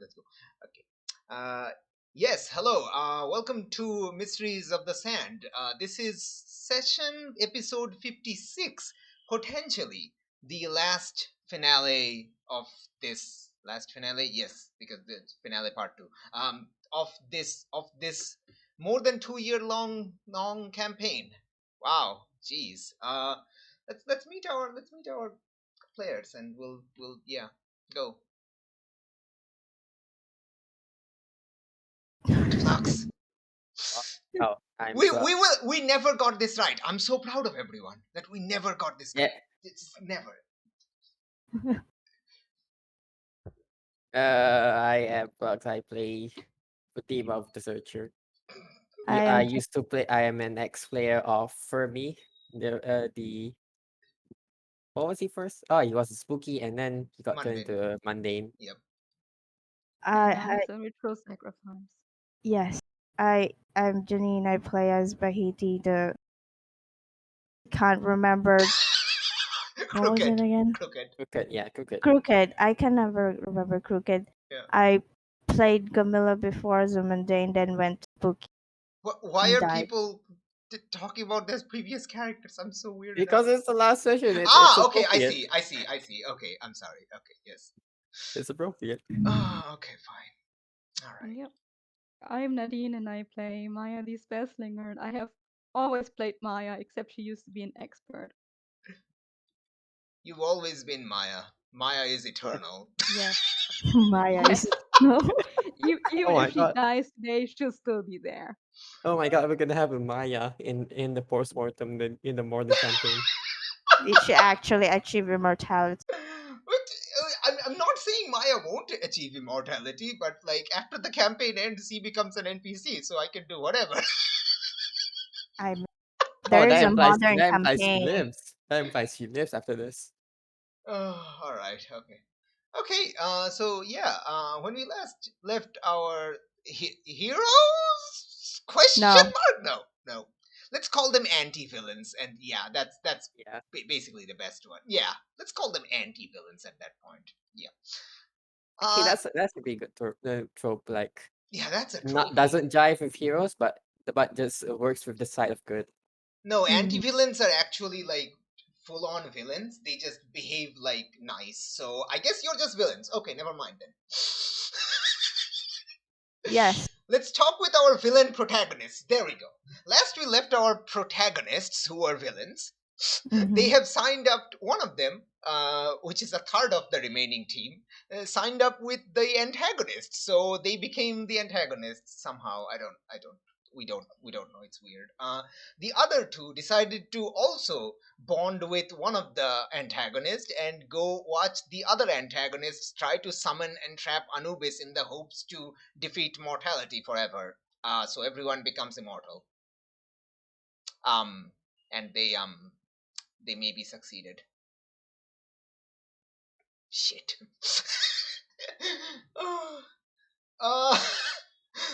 let's go. Okay. Yes, hello. Welcome to Mysteries of the Sand. This is session episode 56, potentially the last finale of this last finale. Yes, because the finale part 2. Of this more than 2 year long campaign. Wow, jeez. Let's meet our players and we'll yeah, go. Flux. Oh, I'm We never got this right. I'm so proud of everyone that we never got this yeah. correct. It's never. I am Bugs. I play the team of the Searcher. I I am used to play. I am an ex-player of Fermi. The what was he first? Oh, he was a spooky, and then he got turned Mundane. into a mundane. Yep. I The ritual sacrifice. yes. I'm Janine. I play as Bahiti. The can't remember what was it Crooked. again. Crooked, yeah, crooked. Crooked. I can never remember Crooked. Yeah. I played Gamilla before as a mundane, then went spooky. Why And are died. people talking about their previous characters? I'm so weirded Because out. it's the last session. It's Okay. I appropriate. see. Okay, I'm sorry. Okay, yes. It's appropriate. Okay, fine. All right. Yep. I'm Nadine and I play Maya the Spellslinger. And I have always played Maya, except she used to be an expert. You've always been Maya. Maya is eternal. Yes. Maya Yes. is no. Even Oh my if she god. dies today, she'll still be there. Oh my god. We're gonna have a Maya in the postmortem in the morning campaign. She actually achieved immortality. I'm not saying Maya won't achieve immortality, but like after the campaign ends, he becomes an NPC, so I can do whatever. There is that a implies modern that implies she campaign. lives. That implies she lives after this. All right, okay, okay. So yeah, when we last left our heroes? Question No. mark? No. Let's call them anti-villains, and yeah, that's Yeah. basically the best one. Yeah, let's call them anti-villains at that point. Yeah. Actually, that's a pretty good trope. Like, Yeah, that's a not trophy. doesn't jive with heroes, but just works with the side of good. No, Mhm. anti-villains are actually like full-on villains. They just behave like nice. So I guess you're just villains. Okay, never mind then. Yes. Let's talk with our villain protagonists. There we go. Last we left our protagonists, who are villains. Mhm. They have signed up. One of them, which is a third of the remaining team, signed up with the antagonists. So they became the antagonists somehow. I don't. We don't know. It's weird. The other two decided to also bond with one of the antagonists and go watch the other antagonists try to summon and trap Anubis in the hopes to defeat mortality forever. So everyone becomes immortal. And they maybe succeeded. Shit. Oh, uh,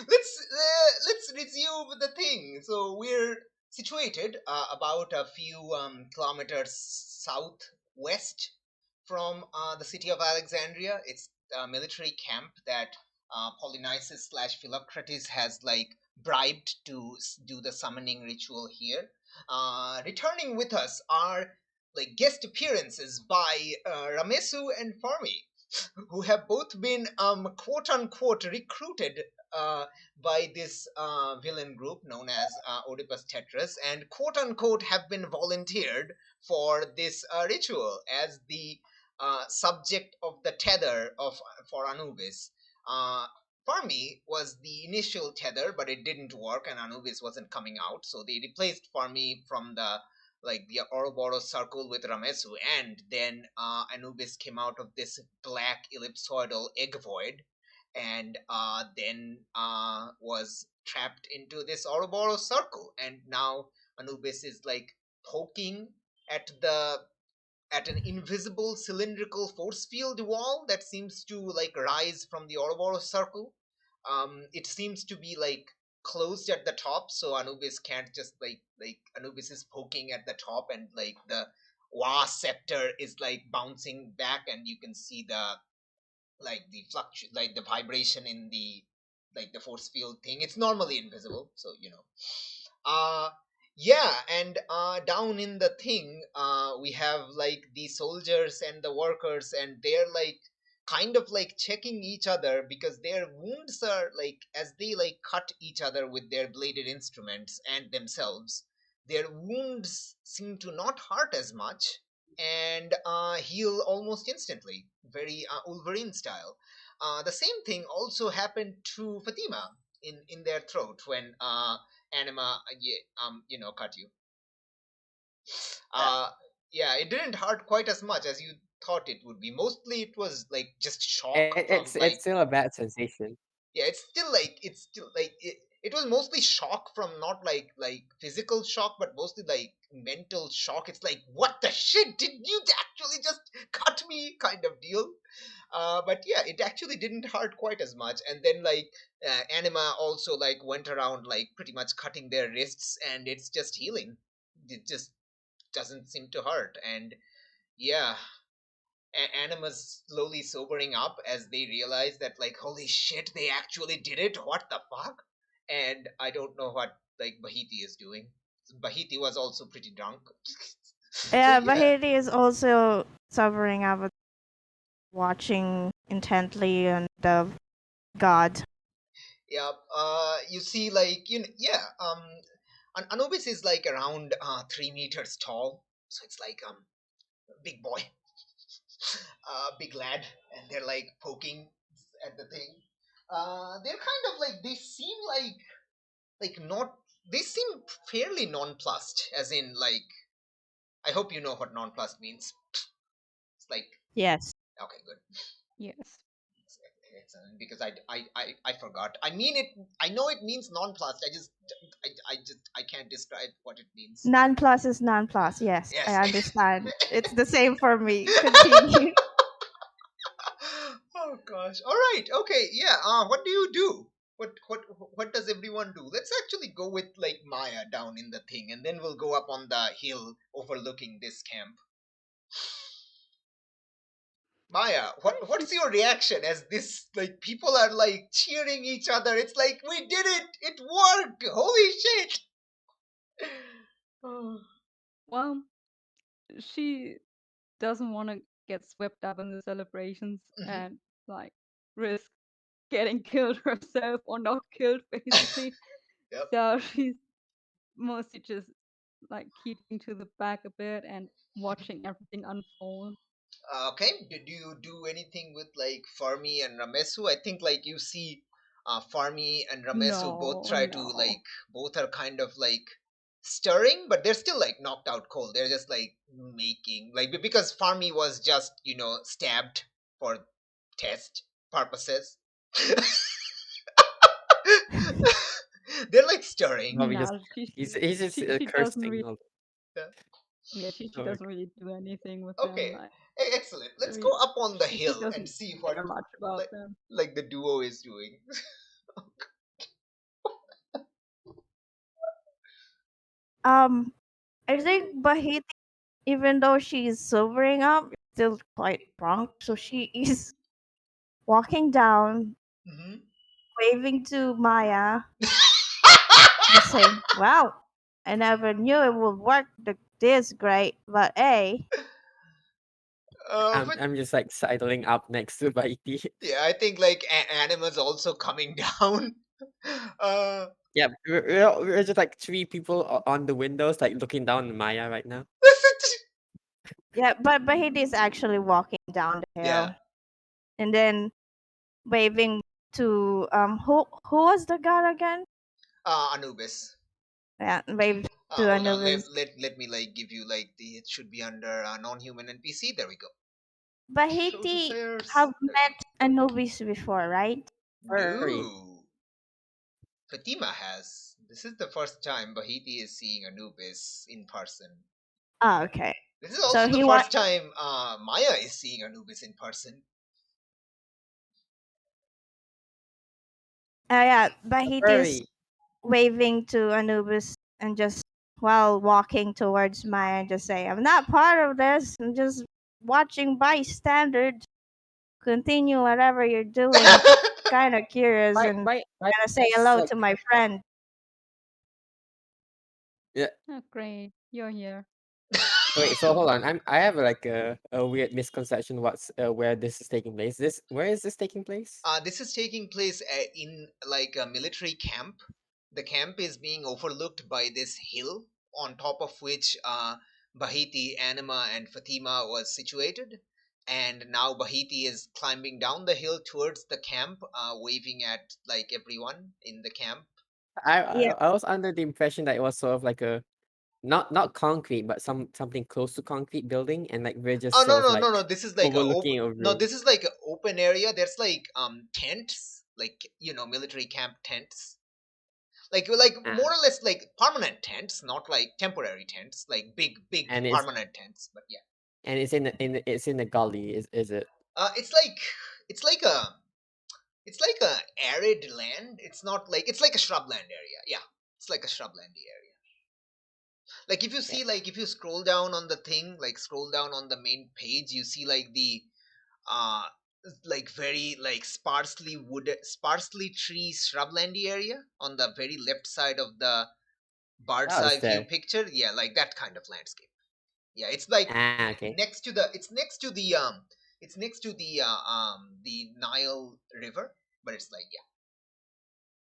let's resume the thing. So we're situated about a few kilometers southwest from the city of Alexandria. It's a military camp that Polynices slash Philocrates has like bribed to do the summoning ritual here. Returning with us are like guest appearances by Ramesu and Fermi, who have both been quote unquote recruited by this villain group known as Oedipus Tetris, and quote unquote have been volunteered for this ritual as the subject of the tether of for Anubis. Fermi was the initial tether, but it didn't work, and Anubis wasn't coming out, so they replaced Fermi from the Ouroboros circle with Ramesu, and then Anubis came out of this black ellipsoidal egg void, and then was trapped into this Ouroboros circle, and now Anubis is like poking at an invisible cylindrical force field wall that seems to like rise from the Ouroboros circle. It seems to be like closed at the top, so Anubis can't just like Anubis is poking at the top, and like the Wa scepter is like bouncing back, and you can see the like the like the vibration in the like the force field thing. It's normally invisible, so uh yeah, and down in the thing, we have like the soldiers and the workers, and they're like kind of like checking each other because their wounds are like, as they like cut each other with their bladed instruments and themselves, their wounds seem to not hurt as much and heal almost instantly, very Wolverine style. The same thing also happened to Fatima in their throat when Anima, cut you. Uh, yeah, it didn't hurt quite as much as you thought it would be. Mostly, it was like just shock from It's like, still a bad sensation. yeah, it was mostly shock from not like physical shock, but mostly like mental shock. It's like, what the shit did you actually just cut me, kind of deal. But yeah, it actually didn't hurt quite as much. And then like Anima also like went around like pretty much cutting their wrists, and it's just healing. It just doesn't seem to hurt. And yeah, Anima's slowly sobering up as they realize that like, holy shit, they actually did it. What the fuck? And I don't know what like Bahiti is doing. Bahiti was also pretty drunk. So Yeah, yeah. Bahiti is also sobering up, watching intently on the god. Yeah, you see, like yeah, Anubis is like around 3 meters tall, so it's like big boy, big lad, and they're like poking at the thing. They're kind of like, they seem like not, they seem fairly nonplussed, as in like, I hope you know what nonplussed means. It's like, Yes. okay, good. Yes. Excellent, because I forgot. I mean it. I know it means nonplussed. I can't describe what it means. Non-plus is non-plus. Yes, I Yes. understand. It's the same for me. Continue. Oh gosh. All right. Okay. Yeah. What do you do? What does everyone do? Let's actually go with like Maya down in the thing, and then we'll go up on the hill overlooking this camp. Maya, what's your reaction as this, like, people are like cheering each other? It's like, we did it! It worked! Holy shit! Oh. Well, she doesn't want to get swept up in the celebrations and like risk getting killed herself or not killed basically. Yep. So she's mostly just like keeping to the back a bit and watching everything unfold. Okay. Do you do anything with like Farmi and Ramesu? I think like you see Farmi and Ramesu both No, try to no. like, both are kind of like stirring, but they're still like knocked out cold. They're just like making like, because Farmi was just stabbed for test purposes. They're like stirring. Bobby just No, he's just she doesn't cursing. really. Yeah, she Oh, doesn't really do anything with them. okay. Like, Excellent. I Let's go mean, up on the she hill and doesn't see what care much about like, them. like the duo is doing. I think Bahiti, even though she's sobering up, is still quite drunk. So she is walking down, Hmm. waving to Maya, just saying, "Wow, I never knew it would work this great, but hey." But I'm just like sidling up next to Baiti. yeah, I think like Anima's also coming down. uh, Yeah, we're just like three people on the windows, like looking down on Maya right now. Yeah, but Bahiti is actually walking down the yeah, hill, and then waving to who was the god again? Anubis. Yeah, wave to Hold on, Anubis. let me like give you like the, it should be under non-human NPC. There we go. Show to Bahiti players. have There we met Anubis before, right? Furry. No, Fatima has. This is the first time Bahiti is seeing Anubis in person. Oh, okay. This is So also the he was first time Maya is seeing Anubis in person. yeah, Bahiti is Furry. waving to Anubis and just while walking towards Maya and just say, "I'm not part of this. I'm just watching bystander." continue whatever you're doing. Kind of curious and Why gonna say it's hello like to my friend. yeah. Oh, great. You're here. Wait, so hold on. I have like a weird misconception what's where this is taking place. This where is this taking place? This is taking place in like a military camp. The camp is being overlooked by this hill on top of which Bahiti, Anima, and Fatima was situated. And now Bahiti is climbing down the hill towards the camp, waving at like everyone in the camp. Yeah, I was under the impression that it was sort of like a not concrete, but something close to concrete building, and like we're Oh just no sort of no no no! like This is like a overlooking no. over. This is like an open area. There's like tents, like military camp tents, like Ah, more or less like permanent tents, not like temporary tents, like big and permanent tents. But yeah, it's it's in the gully. Is it? it's like it's like a it's like a arid land. It's not like it's like a shrubland area. Yeah, it's like a shrublandy area. Like if you Yeah. see like if you scroll down on the thing, like scroll down on the main page, you see like the uh like very like sparsely tree shrublandy area on the very left side of the bird's Oh, eye it's view there. picture. Yeah, like that kind of landscape. Yeah, it's like Ah, okay. it's next to the Nile River, but it's like yeah,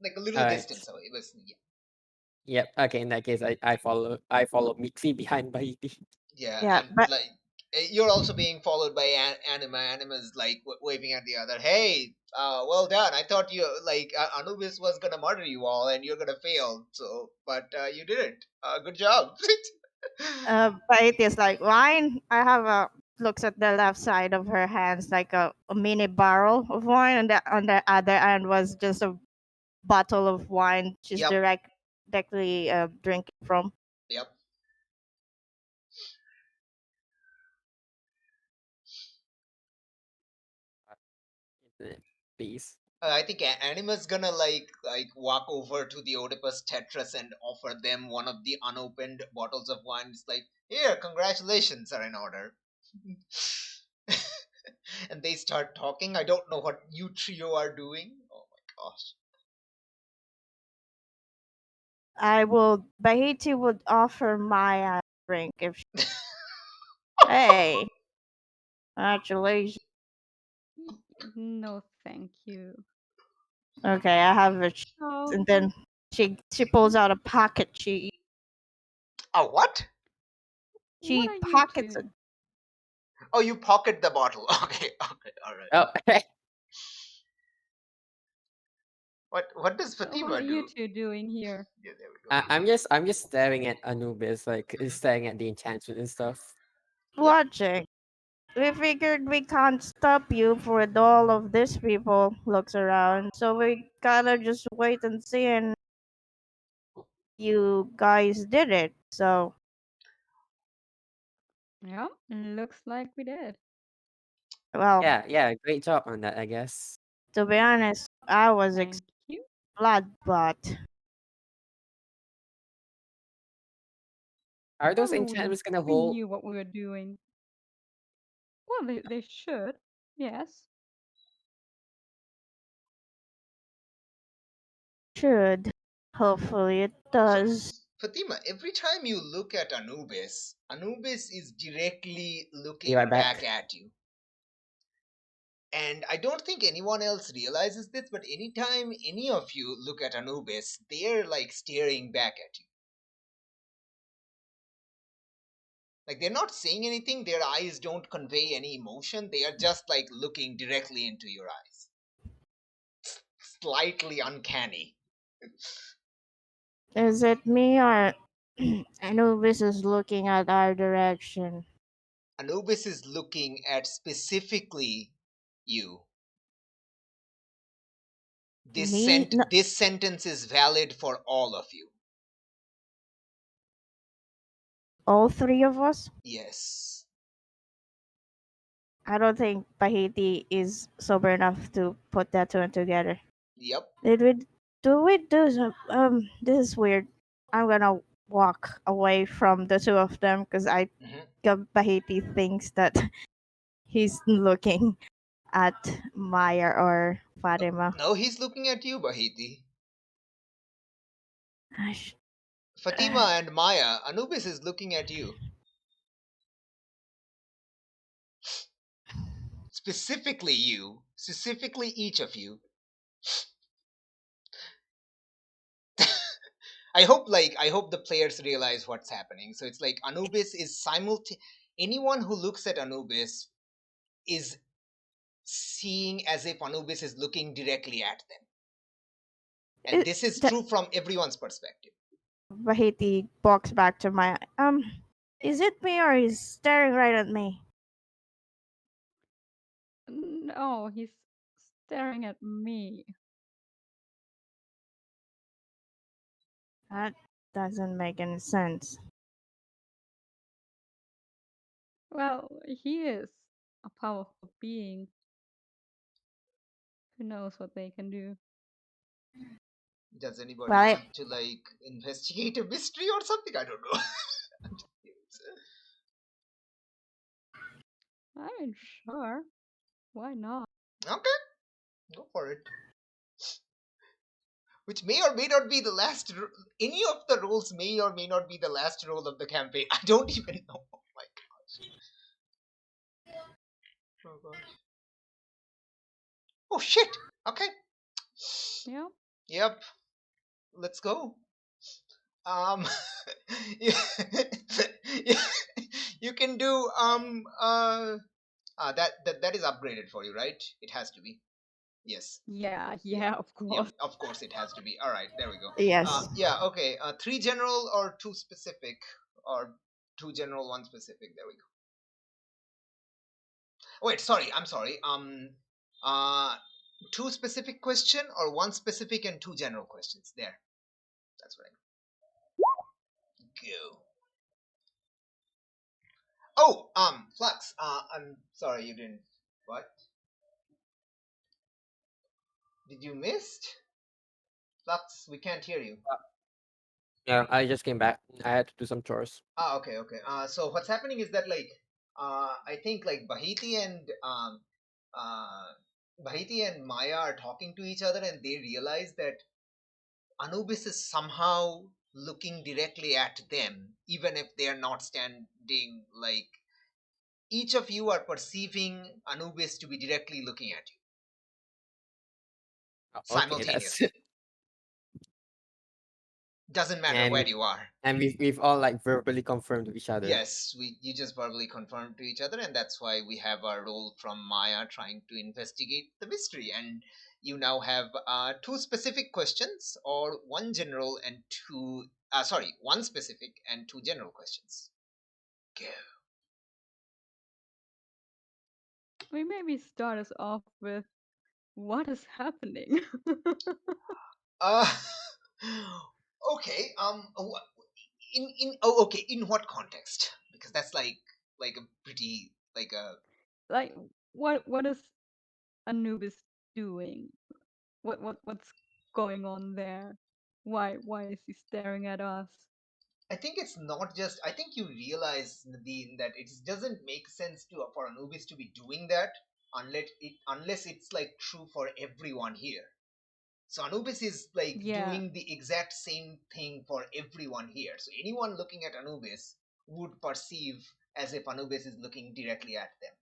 like a little All right. distance away. It was yeah. Yep. Okay. In that case, I follow meekly behind Bahiti. Yeah, yeah, and but like you're also being followed by Anima. Anima's like waving at the other. Hey, well done. I thought you like Anubis was gonna murder you all, and you're gonna fail. So, but you didn't. Good job. but it is like wine. I have a looks at the left side of her hands like a mini barrel of wine, and on the other end was just a bottle of wine. She's Yep. directly drinking from. Yep. Please. I think Anima's gonna like walk over to the Oedipus Tetras and offer them one of the unopened bottles of wine. It's like, here, congratulations are in order. And they start talking. I don't know what you trio are doing. Oh my gosh. Bahiti would offer my drink if she, hey, congratulations. No, thank you. Okay, I have a cheese, Oh, and then she pulls out a pocket. Oh, what? what She are you pockets it. two? Oh, you pocket the bottle. Okay, okay, all right. Oh, What does So what Fatima are you do? two doing here? Yeah, there we go. I'm just staring at Anubis, like staring at the enchantment and stuff. Yep. Watching. We figured we can't stop you for all of these people looks around, so we gotta just wait and see, and you guys did it. So, Yeah, looks like we did. well, Yeah, great job on that, I guess. to be honest, I was Thank you. bloodbought. Are those Well, enchantments gonna we hold? knew what we were doing. Well, they should. Yes. Should. Hopefully it So, does. Fatima, every time you look at Anubis, Anubis is directly Be right looking back back. at you. And I don't think anyone else realizes this, but anytime any of you look at Anubis, they're like staring back at you. Like they're not saying anything, their eyes don't convey any emotion, they are just like looking directly into your eyes. Slightly uncanny. Is it me or Anubis is looking at our direction? Anubis is looking at specifically you. Me? No, This sentence is valid for all of you. all three of us? Yes. I don't think Bahiti is sober enough to put that two and together. Yep. Did we do some, this is weird. I'm gonna walk away from the two of them because I Hmm. Bahiti thinks that he's looking at Maya or Fatima. No, he's looking at you, Bahiti. Gosh. Fatima and Maya, Anubis is looking at you. Specifically you. Specifically each of you. I hope the players realize what's happening. So it's like Anubis is anyone who looks at Anubis is seeing as if Anubis is looking directly at them. And this is true from everyone's perspective. Bahiti walks back to Maya. Is it me or he's staring right at me? No, he's staring at me. That doesn't make any sense. Well, he is a powerful being. Who knows what they can do? Does anybody Well, want to investigate a mystery or something? I don't know. I mean, sure. Why not? Okay, go for it. Which may or may not be the last. Any of the roles may or may not be the last role of the campaign. I don't even know. Oh my gosh. Oh gosh. Oh shit. Okay. Yeah. Yep. Let's go. you, you can do that is upgraded for you, right? It has to be. Yes. Yeah, of Yep, course. of course it has to be. All right, there we go. yes. Yeah, okay. 3 general or 2 specific, or 2 general, 1 specific. There we go. Wait, sorry. I'm sorry. 2 specific question or 1 specific and 2 general questions. There. That's what I go. Oh, Flux. I'm sorry you didn't. What? Did you missed? Flux, we can't hear you. Yeah, I just came back. I had to do some chores. Okay, okay. So what's happening is that I think Bahiti and Maya are talking to each other, and they realize that Anubis is somehow looking directly at them, even if they are not standing. Each of you are perceiving Anubis to be directly looking at you Okay, that's simultaneously. Doesn't matter where and you are. we've all verbally confirmed with each other. Yes, you just verbally confirm to each other, and that's why we have our role from Maya trying to investigate the mystery. And you now have 2 specific questions, or 1 general and 2. Sorry, 1 specific and 2 general questions. Go. We maybe start us off with what is happening? Uh, okay. Okay. In what context? Because that's like a pretty like a. Like, what is Anubis doing? What's going on there? Why is he staring at us? I think it's not just. I think you realize, Nadine, that it doesn't make sense for Anubis to be doing that unless it's true for everyone here. So Anubis is Yeah. doing the exact same thing for everyone here. So anyone looking at Anubis would perceive as if Anubis is looking directly at them.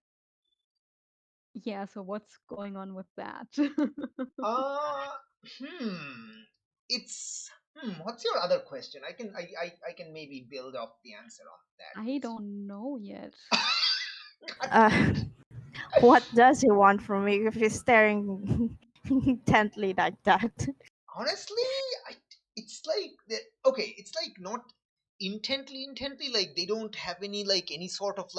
Yeah, so what's going on with that? Uh hmm. It's What's your other question? I can maybe build off the answer on that. I don't know yet. Uh, what does he want from me if he's staring intently like that? Honestly, it's like that. Okay, it's not intently. Like they don't have any sort of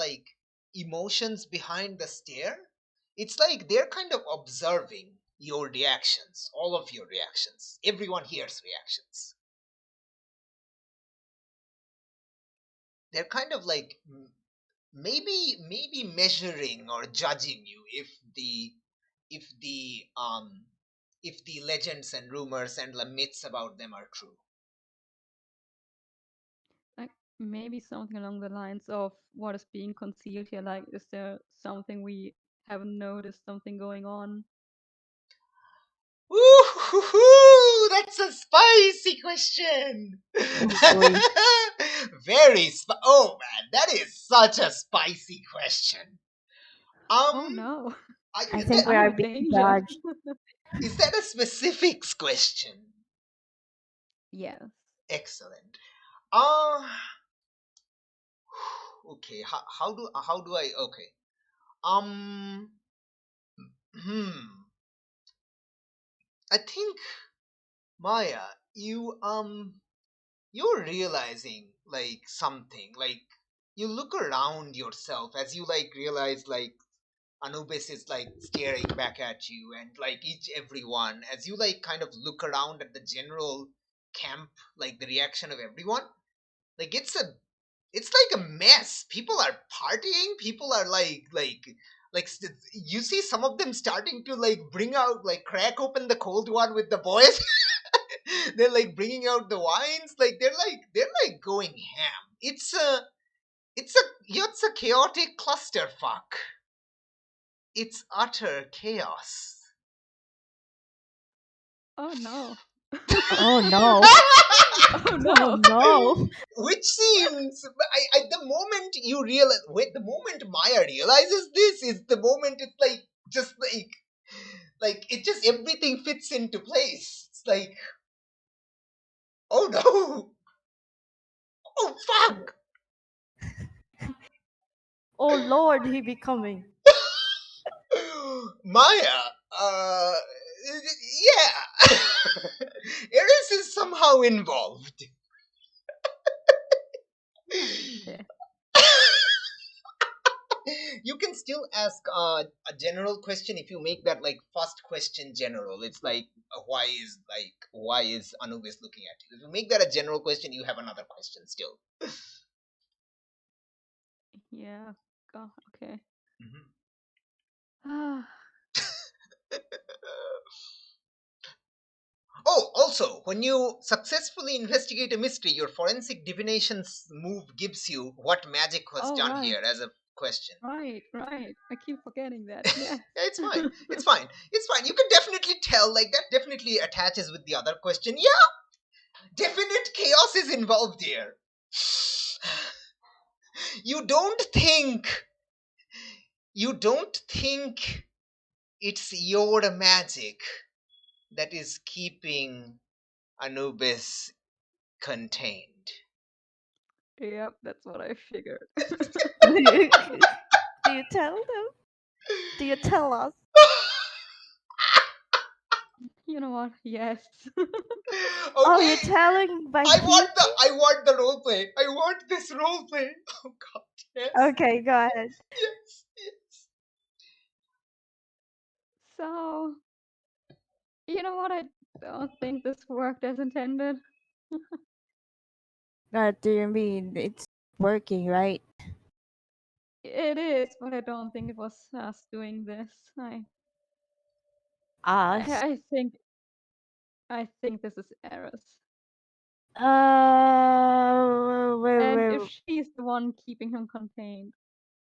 emotions behind the stare. It's like they're kind of observing your reactions, all of your reactions, everyone here's reactions. They're kind of maybe measuring or judging you if the um if the legends and rumors and the myths about them are true. Like, maybe something along the lines of what is being concealed here. Like, is there something we haven't noticed something going on. Ooh, that's a spicy question. Oh boy. Oh man, that is such a spicy question. Oh no, I think we I'm are in being danger. judged. Is that a specifics question? Yes. Excellent. Okay. How do I? Okay. Um. Hmm. I think Maya, you're realizing like something. Like you look around yourself as you like realize like Anubis is like staring back at you, and like everyone as you like kind of look around at the general camp, like the reaction of everyone, like it's like a mess. People are partying. People are you see some of them starting to like bring out like crack open the cold one with the boys. They're like bringing out the wines. Like they're like going ham. It's a chaotic clusterfuck. It's utter chaos. Oh no. Oh no. Oh Oh no. no. Which seems, the moment you realize, wait, the moment Maya realizes this is the moment it's like just like it just everything fits into place. It's like, oh no, oh fuck. Oh Lord, he be coming. Maya, yeah, Eris is somehow involved. Oh shit. You can still ask a general question if you make that like first question general. It's like why is Anubis looking at you? If you make that a general question, you have another question still. Yeah. God. Okay. Mhm. Ah. Oh, also, when you successfully investigate a mystery, your forensic divination move gives you what magic was Oh done right. here as a question. Right. Right. I keep forgetting that. Yes. Yeah, it's fine. It's fine. It's fine. You can definitely tell, like, that definitely attaches with the other question. Yeah, definite chaos is involved here. You don't think, you don't think it's your magic that is keeping Anubis contained. Yep. That's what I figured. Do you tell them? Do you tell us? You know what? Yes. Oh, you're Okay, telling by I want heat? the role play. I want this role play. Oh god, yes, Okay, go ahead. yes, yes. So, you know what? I don't think this worked as intended. What do you mean? It's working, right? It is, but I don't think it was us doing this. Us? I think this is Eris. And if Wait. she's the one keeping him contained,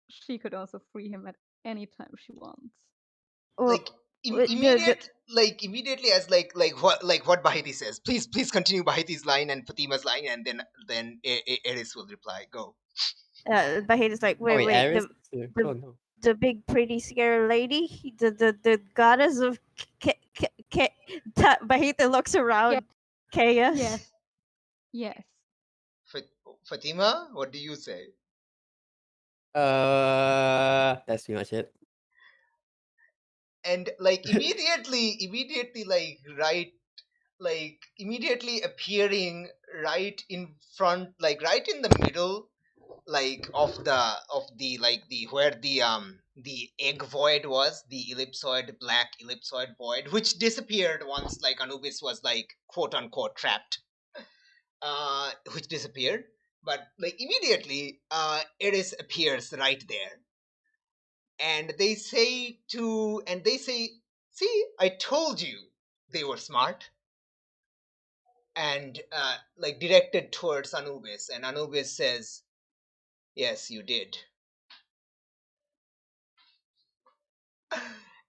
she could also free him at any time she wants. Like Wait, the immediately as like what Bahiti says. Please continue Bahiti's line and Fatima's line, and then Eris will reply. Go. Bahid is like, Oh wait, wait, Aris? the Oh no. the big pretty scary lady, the goddess of Bahita looks Yes, around chaos. yes, yes. Fatima, what do you say? That's pretty much it. And like immediately immediately appearing right in front, like right in the middle, like of the like the where the egg void was, the black ellipsoid void, which disappeared once like Anubis was like quote unquote trapped, which disappeared. But like immediately Eris appears right there, and they say, see, I told you they were smart. And like directed towards Anubis, and Anubis says, yes, you did.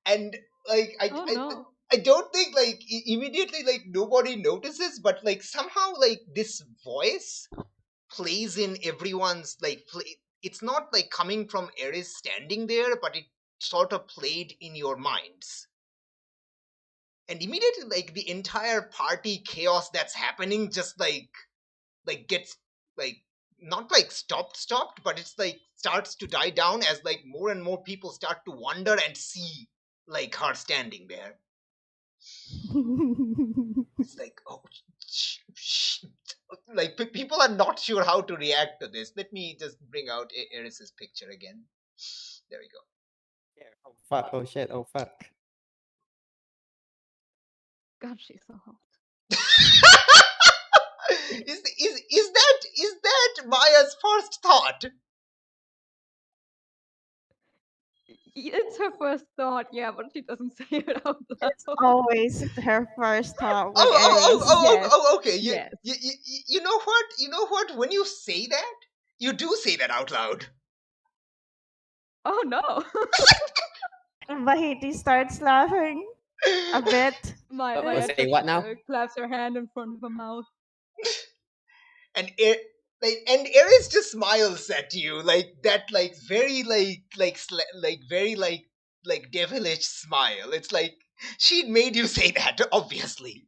And like Oh no. I don't think like immediately like nobody notices, but like somehow like this voice plays in everyone's like it's not like coming from Eris standing there, but it sort of played in your minds. And immediately like the entire party chaos that's happening just like gets like not like stopped, but it's like starts to die down as like more and more people start to wonder and see like her standing there. It's like, oh, like people are not sure how to react to this. Let me just bring out Eris's picture again. There we go. Yeah, oh fuck, oh shit, oh fuck. God, she's so hot. Is that Maya's first thought? It's her first thought, yeah, but she doesn't say it out loud. It's always her first thought with Aries. Yes. Okay. Yes. You know what? You know what? When you say that, you do say that out loud. Oh no. Bahiti starts laughing a bit. Maya saying just what now? claps her hand in front of her mouth. and Ares just smiles at you like that, like very very like devilish smile. It's like she'd made you say that, obviously.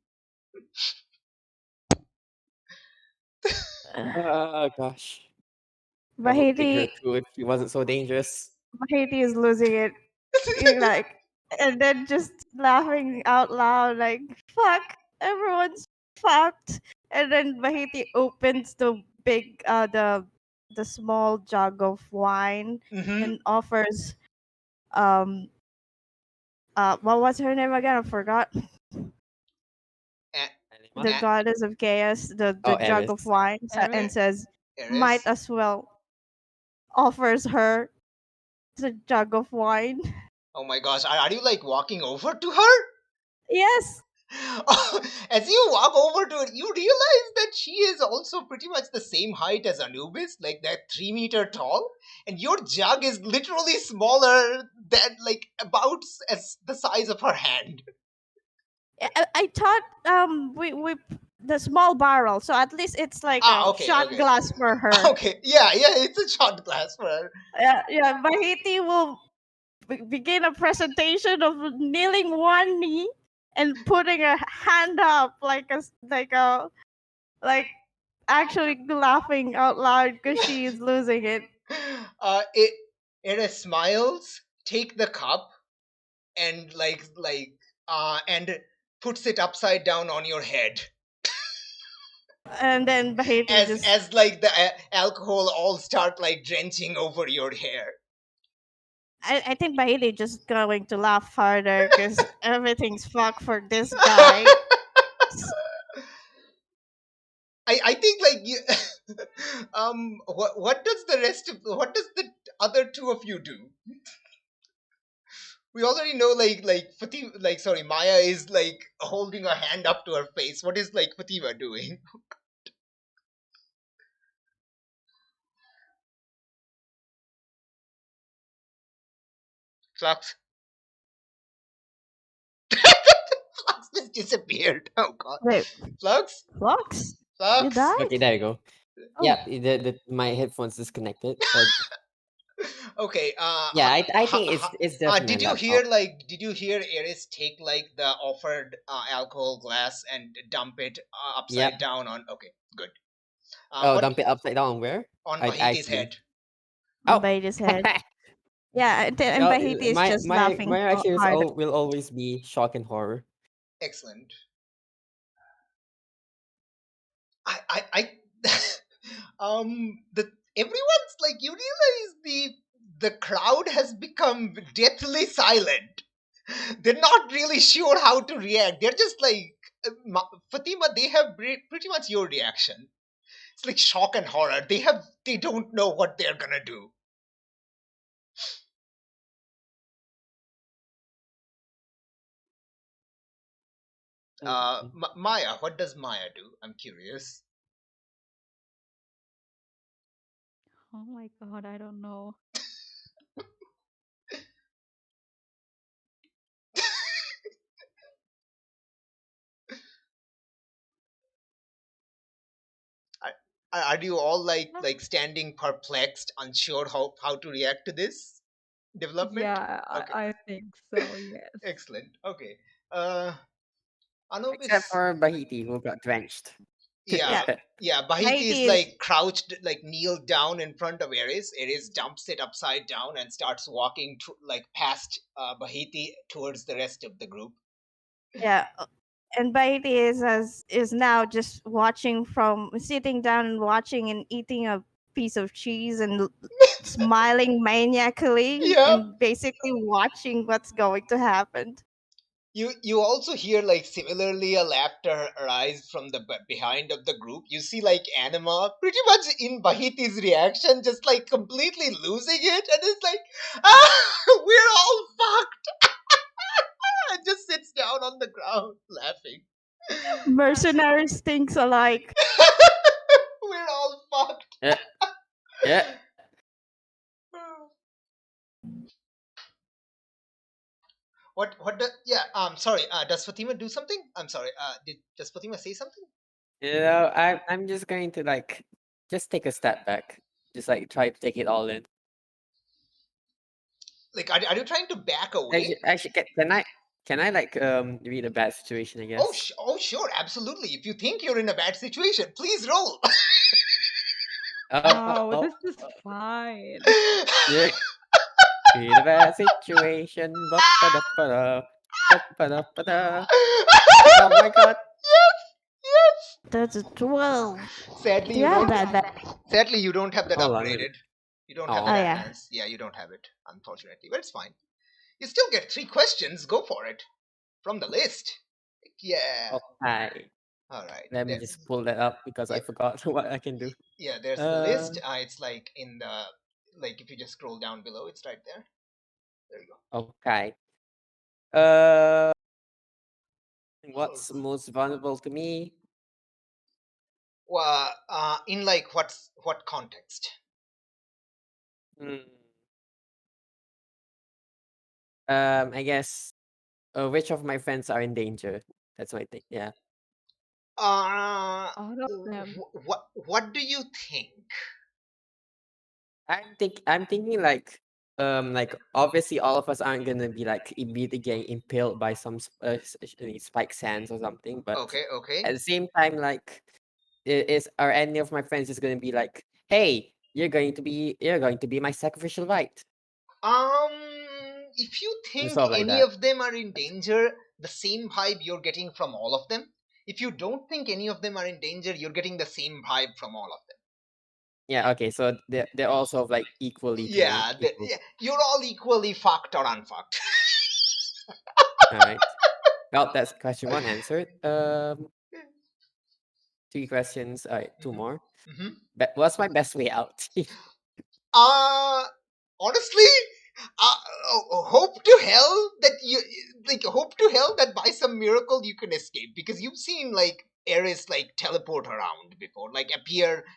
Gosh. I would take her Bahiti too if she wasn't so dangerous. is losing it. Like, and then just laughing out loud, like, fuck, everyone's fucked. And then Bahiti opens the small jug of wine Mm-hmm. and offers um what was her name again? I forgot. The goddess of chaos, the jug of Eris. wine, and Aries? says, might Ares. as well, offers her the jug of wine. Oh my gosh, are you like walking over to her? Yes. As you walk over to it, you realize that she is also pretty much the same height as Anubis, like that 3 meter tall, and your jug is literally smaller than like about as the size of her hand. I thought we the small barrel, so at least it's like a Okay, shot okay. glass for her. Okay, yeah, it's a shot glass for her. Yeah, Bahiti will begin a presentation of kneeling one knee and putting a hand up like actually laughing out loud because she is losing it. It smiles, take the cup, and and puts it upside down on your head. And then Bahiti just As like the alcohol all start like drenching over your hair. I think Bahiti just going to laugh harder because everything's fucked for this guy. I think like you what does the other two of you do? We already know Fatima, like sorry, Maya is like holding her hand up to her face. What is like Fatima doing? Flux. Flux just disappeared. Oh god. Wait, Flux? Flux? You Flux? died? Okay, there you go. Oh. Yeah, my headphones disconnected. Okay. Yeah, I think it's definitely Did a you laptop. hear did you hear Eris take like the offered alcohol glass and dump it upside Yep. down on? Okay, good. Oh, What dump it upside down where? on I Bahiti's see. head? On Oh. Bahiti's head. Yeah, and No, Bahiti is just my laughing so reaction hard. will always be shock and horror. Excellent. I the everyone's like, you realize the crowd has become deathly silent. They're not really sure how to react. They're just like Fatima. They have pretty much your reaction. It's like shock and horror. They don't know what they're gonna do. Maya, what does Maya do? I'm curious. Oh my god, I don't know. Are you all like standing perplexed, unsure how to react to this development? Yeah, Okay, I think so, yes. excellent. Okay, uh, Except Anubis. for Bahiti, who got drenched. Yeah, Yeah, yeah. Bahiti is Haiti is like crouched, like kneeled down in front of Ares. Ares dumps it upside down and starts walking like past Bahiti towards the rest of the group. yeah, and Haiti is now just watching from sitting down and watching and eating a piece of cheese and smiling maniacally Yeah. and basically watching what's going to happen. You also hear like similarly a laughter arise from the behind of the group. You see like Anima pretty much in Bahiti's reaction, just like completely losing it, and it's like, we're all fucked, and just sits down on the ground laughing. Mercenaries thinks alike. We're all fucked. Yeah, yeah. What the yeah, sorry, does Fatima do something? I'm sorry, does Fatima say something? I'm just going to like just take a step back, just like try to take it all in. Like, are you trying to back away? Actually, can I like read a bad situation? I Oh, guess. oh, sure, absolutely. If you think you're in a bad situation, please roll. Oh, Oh, this is fine. yeah. Read a bad situation. Ba-ba-da-ba-da. Ba-ba-da-ba-da. Oh my god. Yes. That's a 12. Sadly, Do you you have don't. that? Sadly, you don't have that Hold on. Let me. upgraded. You don't have Oh that Oh, yeah. advanced. Yeah, you don't have it, unfortunately. But it's fine. You still get 3 questions. Go for it from the list. Yeah. okay. All right. Let me just pull that up because I Yeah, forgot what I can do. yeah. There's the Uh, list. It's like in the like if you just scroll down below, it's right there. There you go. okay. Uh, Oh. what's most vulnerable to me? Well, in like what context? Hmm. I guess. Which of my friends are in danger? That's my thing. Yeah. All of them. What do you think? I'm thinking like obviously all of us aren't gonna be like immediately getting impaled by some spike sands or something, but Okay, okay. at the same time, like is are any of my friends just gonna be like, hey, you're going to be my sacrificial rite? Um, if you And think stuff like any that. of them are in danger, the same vibe you're getting from all of them. If you don't think any of them are in danger, you're getting the same vibe from all of them. Yeah, okay, so they're also like equally to me. Equal. Yeah, you're all equally fucked or unfucked. All right. Well, that's question one answered. 3 questions. All right, two more. hmm What's my best way out? Uh, honestly, hope to hell that you like hope to hell that by some miracle you can escape, because you've seen like Ares like teleport around before, like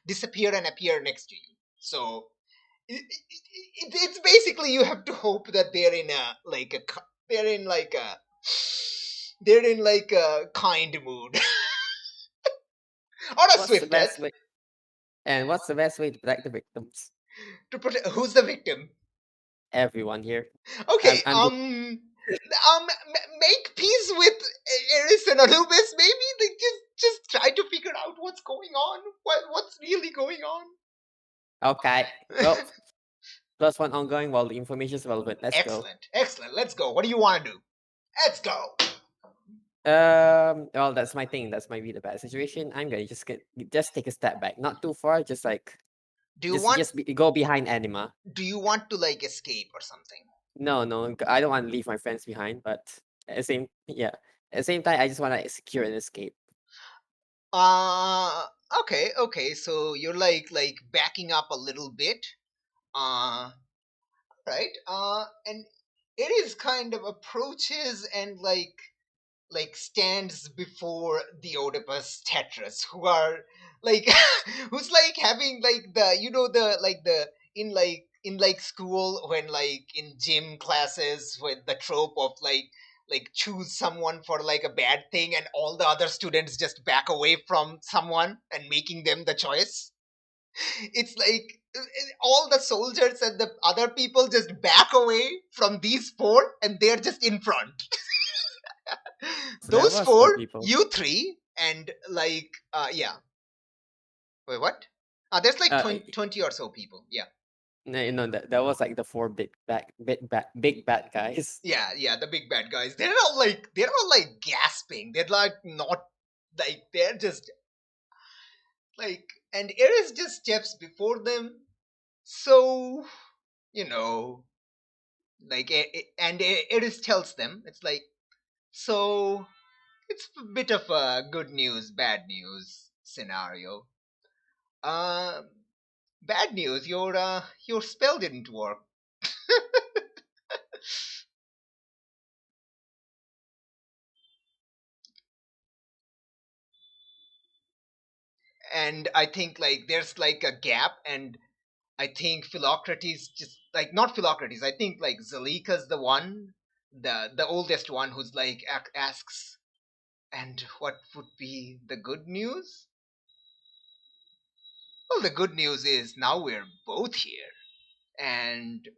disappear and appear next to you. So it's basically you have to hope that they're in a like a they're in like a they're in like a kind mood or a What's the swift best death way? And what's the best way to protect the victims? to protect. Who's the victim? Everyone here. Okay, I'm the make peace with Eris and Anubis. Maybe like, just try to figure out what's going on. What's really going on? okay. Well, plus one ongoing while the information is relevant. Let's go. Excellent. Let's go. What do you want to do? Let's go. Well, that's my thing. That's my really bad situation. I'm gonna just take a step back, not too far. Just like Do you want? go behind Anima. Do you want to like escape or something? No, I don't want to leave my friends behind. But at the same time, I just want to secure and escape. Uh, okay. So you're like backing up a little bit. Uh, right. And it is kind of approaches and like stands before the Oedipus Tetris, who are like who's like having like the the like the in like school when like in gym classes with the trope of like like choose someone for like a bad thing, and all the other students just back away from someone and making them the choice. It's like all the soldiers and the other people just back away from these four, and they're just in front. So there Those was four four, people. you three, and like yeah. Wait, what? There's like Uh, 20 or so people. Yeah. no, that was like the four big bad guys. Yeah, the big bad guys. They're not like gasping. They're like not like they're just like, and Eris just steps before them. So you know, like, and Eris tells them, it's like, so it's a bit of a good news, bad news scenario. Uh, Bad news, your spell didn't work. And I think like there's like a gap, and I think Philocrates just like, not Philocrates. I think like Zalika's the one, the oldest one, who's like asks, and what would be the good news? Well, the good news is now we're both here, and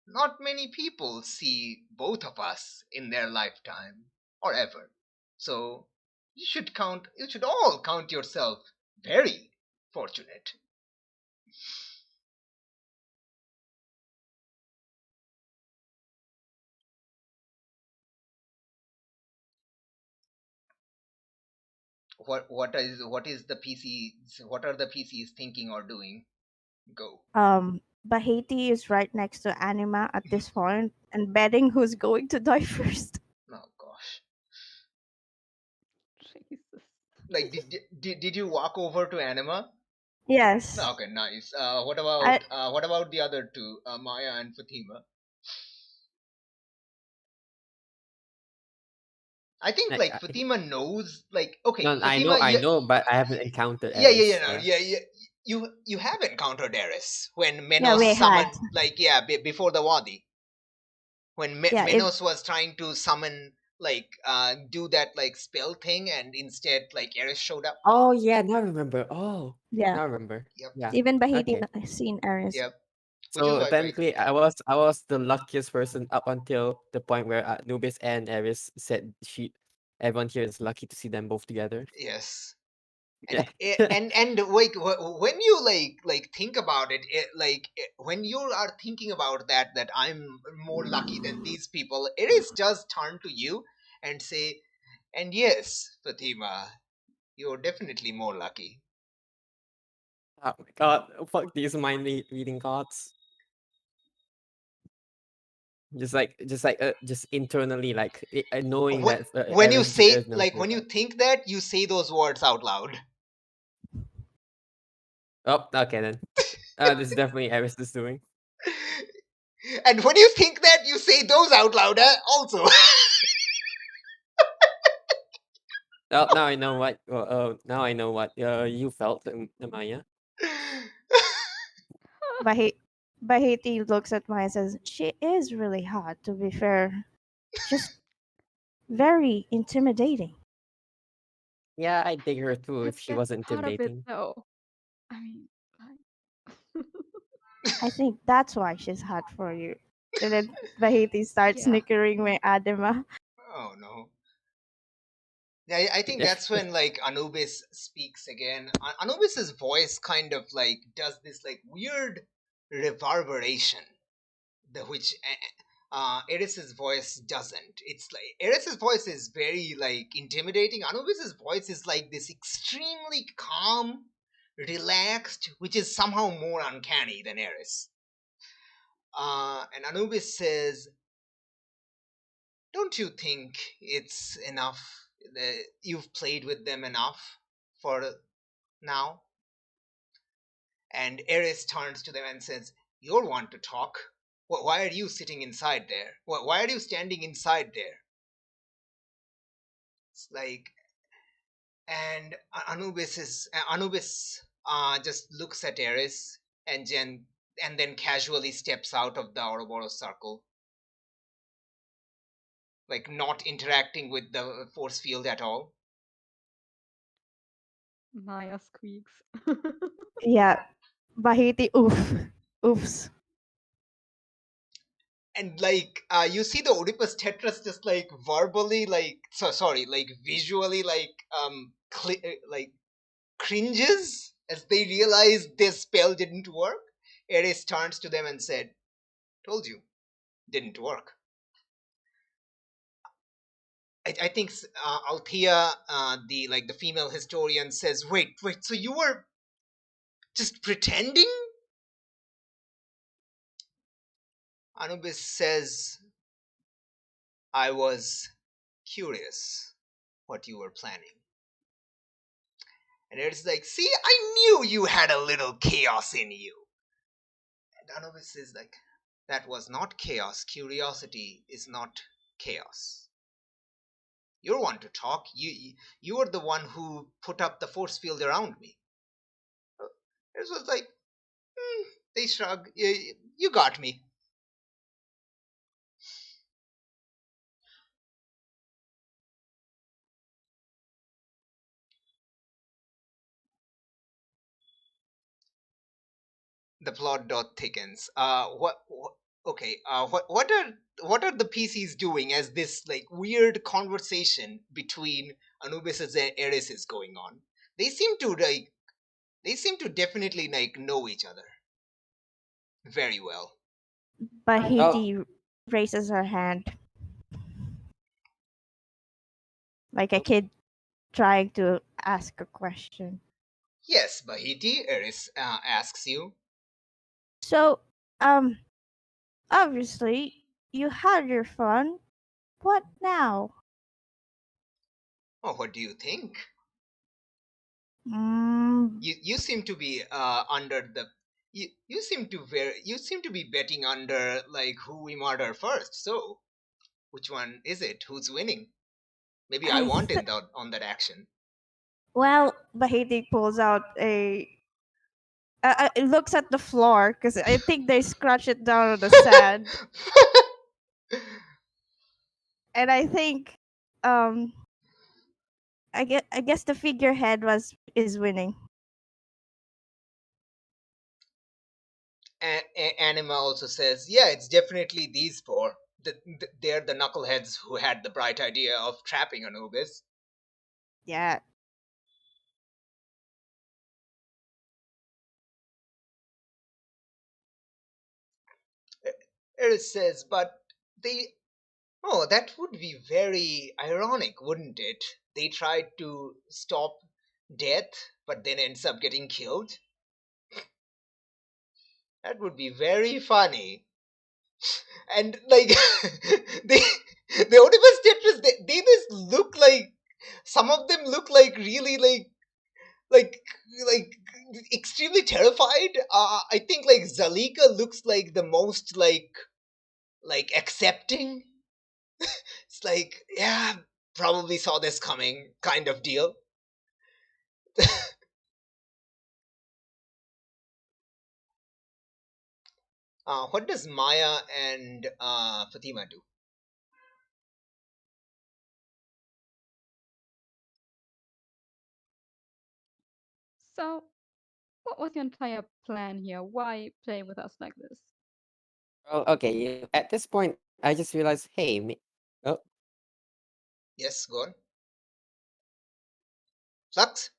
not many people see both of us in their lifetime or ever. So you should all count yourself very fortunate. What is the PC, what are the PCs thinking or doing? Go. Bahati is right next to Anima at this point and betting who's going to die first. Oh gosh. Jesus. Like did you walk over to Anima? Yes. Okay, nice. I What about the other two, Maya and Fatima? I think Like like Fatima knows, like, okay, no, Fatima, I yeah, know, but I haven't encountered yeah, Eris. no, Yeah. yeah. You have encountered Eris when yeah, Menos we had. summoned, like, yeah, before the Wadi, when Yeah, it Menos was trying to summon, like, do that like spell thing, and instead like Eris showed up. Oh yeah, now I remember. Oh, yeah. now I remember. Yep, Yeah. Even Bahati Okay. seen Aris. yep. Which was So like very technically, cool. I was the luckiest person up until the point where Nubis and Eris said everyone here is lucky to see them both together. Yes. Yeah. And like when you like think about it, when you are thinking about that I'm more lucky than these people, it is just turn to you and say, and yes, Fatima, you're definitely more lucky. Oh my god! Fuck these mind reading gods. Just internally, like knowing Wh- that when you Eris say, deserves no like, when you feedback. think that, you say those words out loud. Oh, okay then. This is definitely Eris is doing. And when you think that, you say those out loud, also. Oh, now I know what. Now I know what you felt, Maya. Bahati looks at Maya and says, "She is really hot, to be fair. Just very intimidating." Yeah, I'd dig her too if she That's was part of it, intimidating. though. I mean, like, I think that's why she's hot for you. And then Bahati starts yeah, snickering with Adama. Oh no. Yeah, I think that's when like Anubis speaks again. Anubis's voice kind of like does this like weird reverberation, the which Eris's voice doesn't. It's like Eris's voice is very like intimidating. Anubis's voice is like this extremely calm, relaxed, which is somehow more uncanny than Eris. And Anubis says, "Don't you think it's enough that you've played with them enough for now?" And Eris turns to them and says, "You're one to talk. Why are you sitting inside there? Why are you standing inside there?" It's like, and Anubis just looks at Eris, and then casually steps out of the Ouroboros circle. like not interacting with the force field at all. Maya squeaks. Yeah. Bahiti, oof. Oops. And like you see the Oedipus Tetras just like verbally like like visually like cringes as they realize this spell didn't work. Ares turns to them and said, "Told you, didn't work." I think Althea, the female historian, says, "Wait, so you were just pretending?" Anubis says, "I was curious what you were planning." And it's like, "See, I knew you had a little chaos in you." And Anubis is like, "That was not chaos. Curiosity is not chaos. You're one to talk. You were the one who put up the force field around me." It was like, they shrug. You got me." The plot dot thickens. Okay. What are the PCs doing as this like weird conversation between Anubis and Eris is going on? They seem to definitely like know each other very well. Oh, Bahiti raises her hand like a kid trying to ask a question. Yes, Bahiti, Eris asks you. So, obviously, you had your fun. What now? Oh, what do you think? Mm, You seem to be under the you seem to be betting under like who we murder first. So which one is it? Who's winning? Maybe I I want th- in on that action. well, Bahiti pulls out a. It looks at the floor because I think they scratch it down on the sand, and I think, um, I guess the figurehead is winning. Anima also says, "Yeah, it's definitely these four. They're the knuckleheads who had the bright idea of trapping Anubis." Yeah. Eris says, "But they oh, that would be very ironic, wouldn't it? They tried to stop death, but then ends up getting killed. That would be very funny." And like they the Oedipus Tetris, they just look like some of them look like really like like extremely terrified. I think like Zalika looks like the most like accepting. It's like, yeah, probably saw this coming kind of deal. What does Maya and Fatima do? So, what was your entire plan here? Why play with us like this? well, okay. At this point, I just realized, hey, oh, Yes, go on. Flux?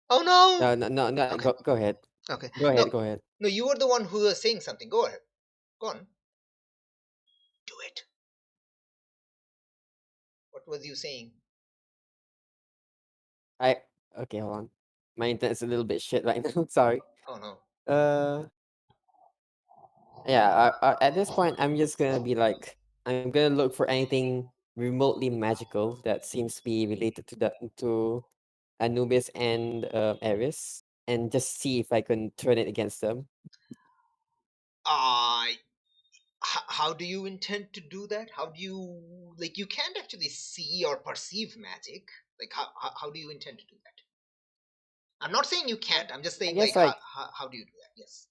Oh no! no. Okay, Go ahead. okay. Go No, ahead. Go ahead. no, you were the one who was saying something. Go ahead. Go on. Do it. What was you saying? I okay. Hold on. My internet's a little bit shit right now. Sorry. Oh no. Uh, yeah. At this point, I'm just gonna be like, I'm gonna look for anything remotely magical that seems to be related to Anubis and Eris, and just see if I can turn it against them. Uh, how do you intend to do that? How do you like? You can't actually see or perceive magic. Like, how do you intend to do that? I'm not saying you Uh, can't. I'm just I saying guess like like how do you do that? Yes.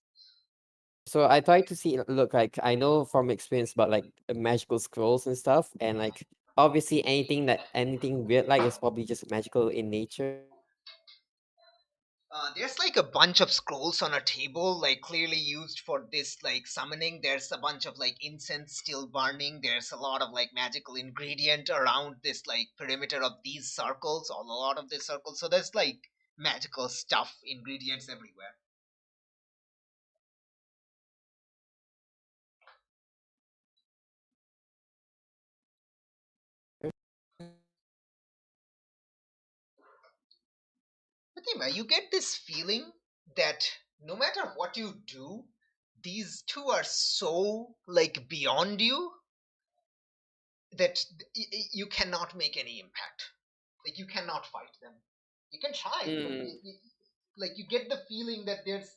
So I try to see, look, like I know from experience about like magical scrolls and stuff, and like obviously anything weird like is probably just magical in nature. There's like a bunch of scrolls on a table, like clearly used for this like summoning. There's a bunch of like incense still burning. There's a lot of like magical ingredient around this like perimeter of these circles, a lot of these circles. So there's like magical stuff, ingredients everywhere. Fatima, you get this feeling that no matter what you do, these two are so like beyond you that you cannot make any impact. Like you cannot fight them. You can try, but Mm. like you get the feeling that there's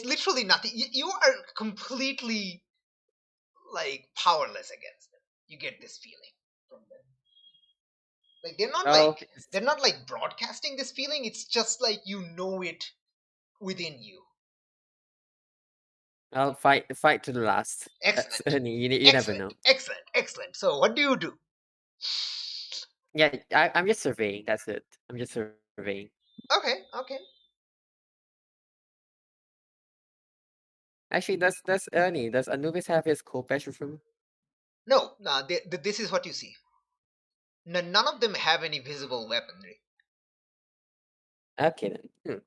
literally nothing. You are completely like powerless against them. You get this feeling from them. Like Well, they're not like broadcasting this feeling. It's just like you know it within you. I'll fight to the last. Excellent. You never Excellent. know. Excellent. Excellent. So what do you do? Yeah, I'm just surveying. That's it. I'm just surveying. Okay. Okay. Actually, does Ernie, does Anubis have his Kopesh with him? No. This is what you see. None of them have any visible weaponry. Okay then. Mhm.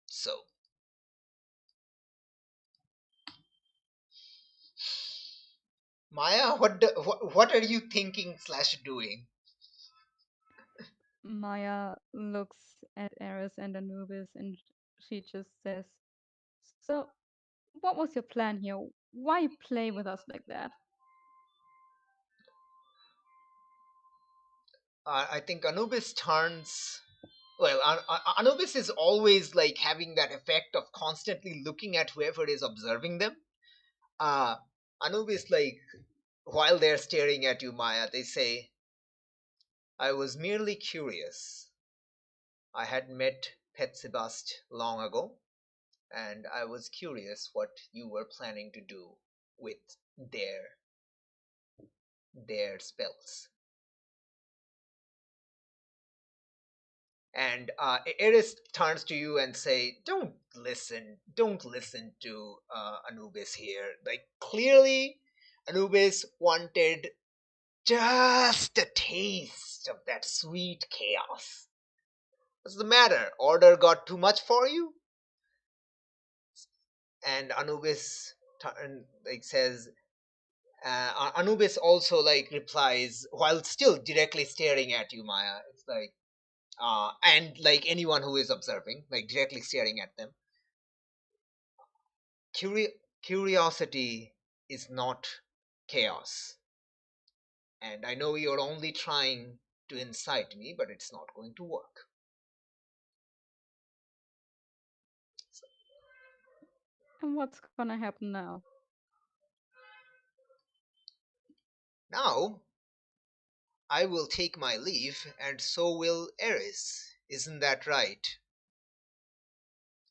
So Maya, what are you thinking slash doing? Maya looks at Eris and Anubis and she just says, "So, what was your plan here? Why play with us like that?" I think Anubis turns. Well, Anubis is always like having that effect of constantly looking at whoever is observing them. Uh, Anubis, like, while they're staring at you, Maya, they say, I was merely curious. I had met Petsibast long ago, and I was curious what you were planning to do with their spells. And Eris turns to you and say, don't listen to Anubis here. Like, clearly Anubis wanted just a taste of that sweet chaos. What's the matter? Order got too much for you? And Anubis like says, Anubis also like replies while still directly staring at you, Maya. It's like, and like anyone who is observing, like directly staring at them. Curiosity is not chaos. And I know you're only trying to incite me, but it's not going to work. And what's gonna happen now? Now, I will take my leave, and so will Eris. Isn't that right?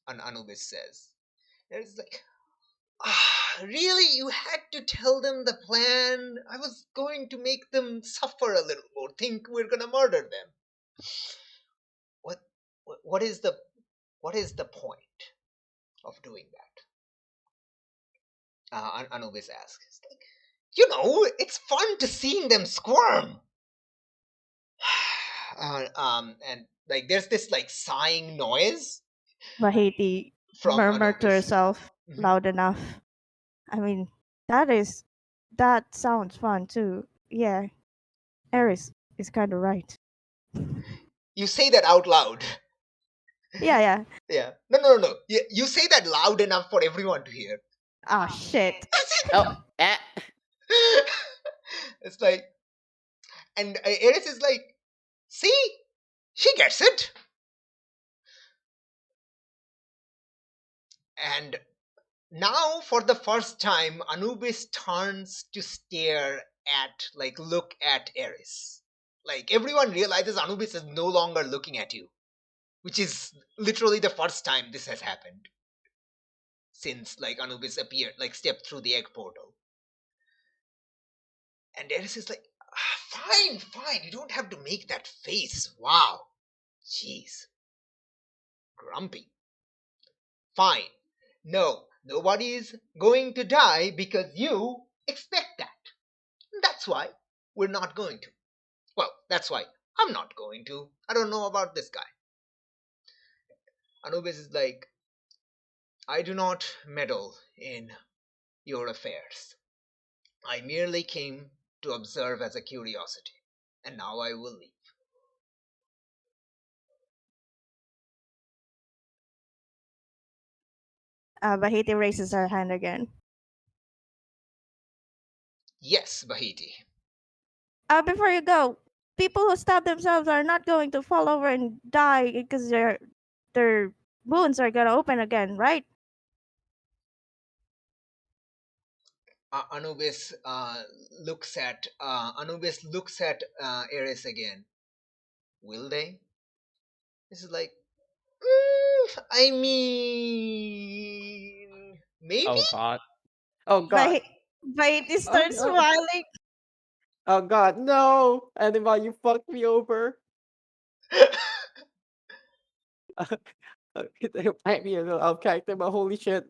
Anubis says. Eris is like, really? You had to tell them the plan? I was going to make them suffer a little more, think we're gonna murder them. What, what is the point of doing that? Anubis asks. It's like, it's fun to seeing them squirm. And like there's this like sighing noise Vahiti from murmured to Anubis. herself Mhm. loud enough. I mean, that sounds fun too. Yeah, Eris is kind of right. You say that out loud. Yeah, yeah. Yeah. No. You say that loud enough for everyone to hear. Oh shit. Oh, It's like, and Eris is like, see, she gets it. And now, for the first time, Anubis turns to stare look at Eris. Like everyone realizes Anubis is no longer looking at you, which is literally the first time this has happened since like Anubis appeared, like stepped through the egg portal. And Eris is like, fine, you don't have to make that face. Wow. Jeez. Grumpy. Fine. No, nobody is going to die because you expect that. That's why we're not going to. Well, that's why I'm not going to. I don't know about this guy. Anubis is like, I do not meddle in your affairs. I merely came to observe as a curiosity, and now I will leave. Bahiti raises her hand again. Yes, Bahiti. Before you go, people who stab themselves are not going to fall over and die because their wounds are gonna open again, right? Anubis looks at Eris again. Will they? This is like, I mean, maybe. Oh God. Oh God. Bahiti Oh starts no. smiling. Oh God, no! Anima, you fucked me over. It might be a little out of character, but holy shit.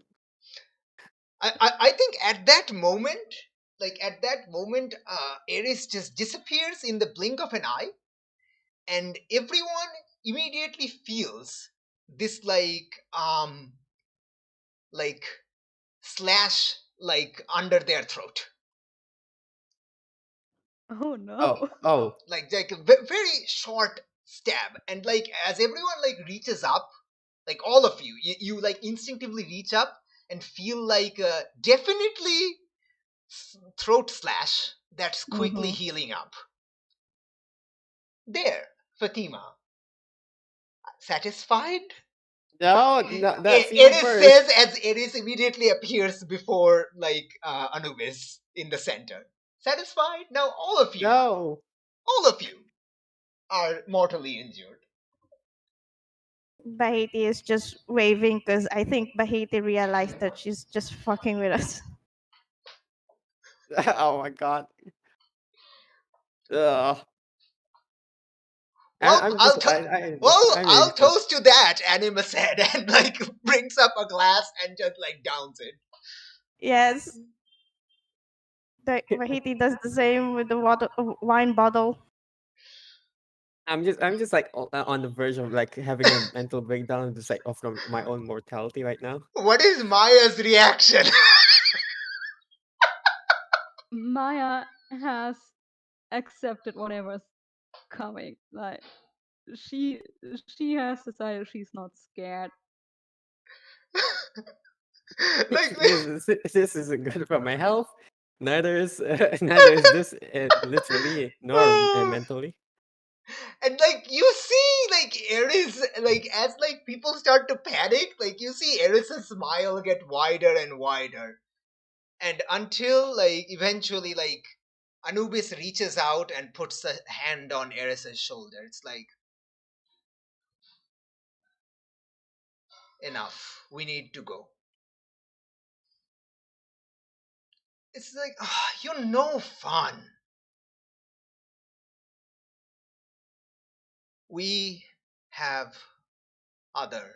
I think at that moment, Eris just disappears in the blink of an eye, and everyone immediately feels this like slash like under their throat, Oh Oh, no. oh. like a very short stab, and like as everyone like reaches up, like all of you like instinctively reach up and feel like definitely throat slash that's quickly Mm-hmm. healing up. There, Fatima. Satisfied? No, no, that's even Eris worse. says as Eris immediately appears before Anubis in the center. Satisfied? Now No. all of you are mortally injured. Bahiti is just waving because I think Bahiti realized that she's just fucking with us. Oh my God. Ugh. Well, I'm just, I'm really I'll pissed. toast to that, Anima said, and like brings up a glass and just like downs it. Yes, Bahiti does the same with the wine bottle. I'm just like on the verge of like having a mental breakdown, just like of my own mortality right now. What is Maya's reaction? Maya has accepted whatever's coming. Like she has decided she's not scared. like, This isn't good for my health. Neither is neither is this literally nor mentally. and like you see like Eris, like as like people start to panic, like you see Eris's smile get wider and wider, and until like eventually like Anubis reaches out and puts a hand on Eris's shoulder. It's like, enough, we need to go. It's like, you're no fun. We have other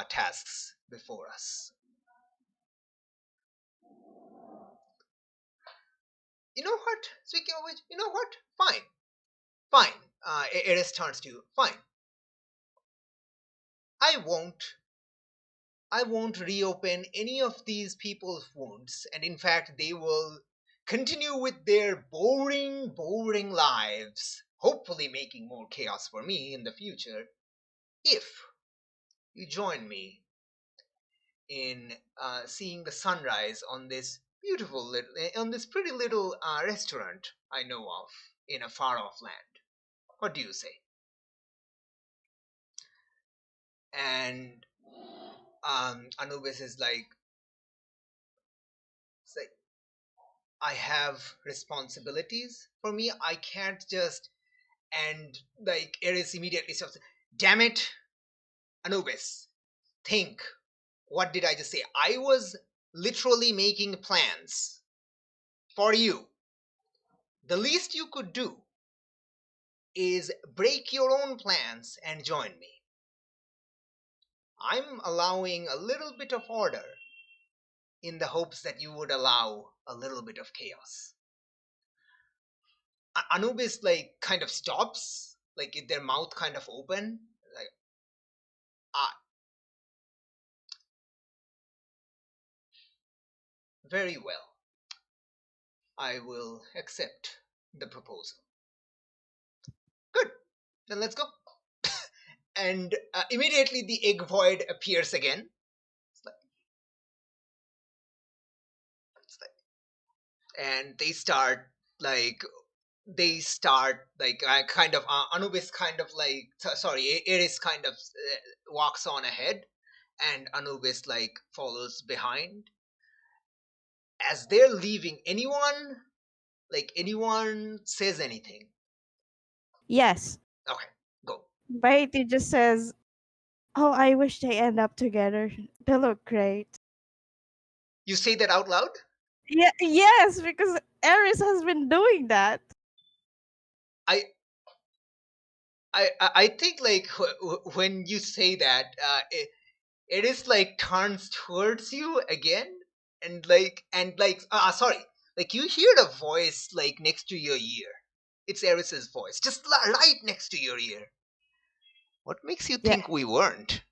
tasks before us. You know what? Speaking of which, you know what? Fine. Eris turns to you. Fine. I won't. I won't reopen any of these people's wounds, and in fact, they will continue with their boring lives, hopefully making more chaos for me in the future, if you join me in seeing the sunrise on this on this pretty little restaurant I know of in a far off land. What do you say? And Anubis is like, I have responsibilities. For me, I can't just, and like Ares immediately stops. Damn it, Anubis, think. What did I just say? I was literally making plans for you. The least you could do is break your own plans and join me. I'm allowing a little bit of order in the hopes that you would allow a little bit of chaos. Anubis like kind of stops, like their mouth kind of open, like very well. I will accept the proposal. Good. Then let's go. And immediately the egg void appears again. And they start like kind of Anubis kind of like sorry, Ares kind of walks on ahead, and Anubis like follows behind. As they're leaving, anyone says anything? Yes. Okay, go. Bahiti just says, "Oh, I wish they end up together. They look great." You say that out loud? Yeah, yes, because Ares has been doing that. I think like when you say that, it is like turns towards you again, and sorry, like you hear a voice like next to your ear. It's Eris's voice, just right next to your ear. What makes you Yeah, think we weren't?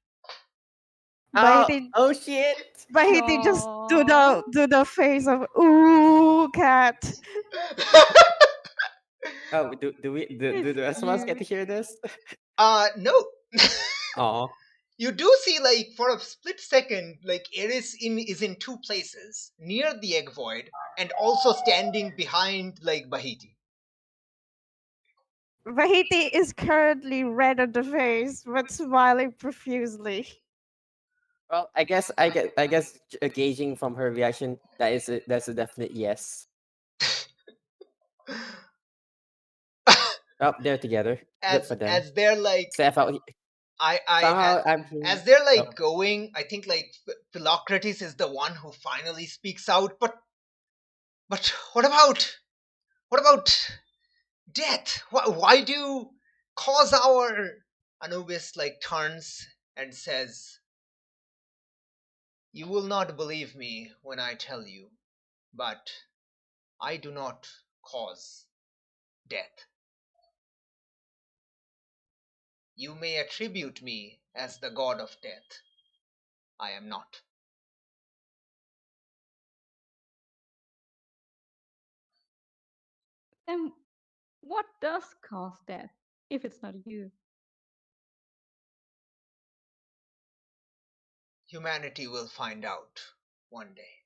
Bahiti, Oh shit! Bahiti just No. do the face of ooh cat. Oh, do It's the rest of us get to cute. hear this? No. Oh, You do see, like, for a split second, like, Eris is in two places, near the egg void, and also standing behind, like, Bahiti. Bahiti is currently red on the face, but smiling profusely. well, I guess gauging from her reaction, that's a definite yes. Oh, they're together. Good for them. As they're like, Steph out. Somehow I'm hearing. as they're like Oh, going, I think like Philocrates is the one who finally speaks out. But what about death? Why do cause our Anubis like turns and says, "You will not believe me when I tell you, but I do not cause death. You may attribute me as the god of death. I am not." Then what does cause death if it's not you? Humanity will find out one day.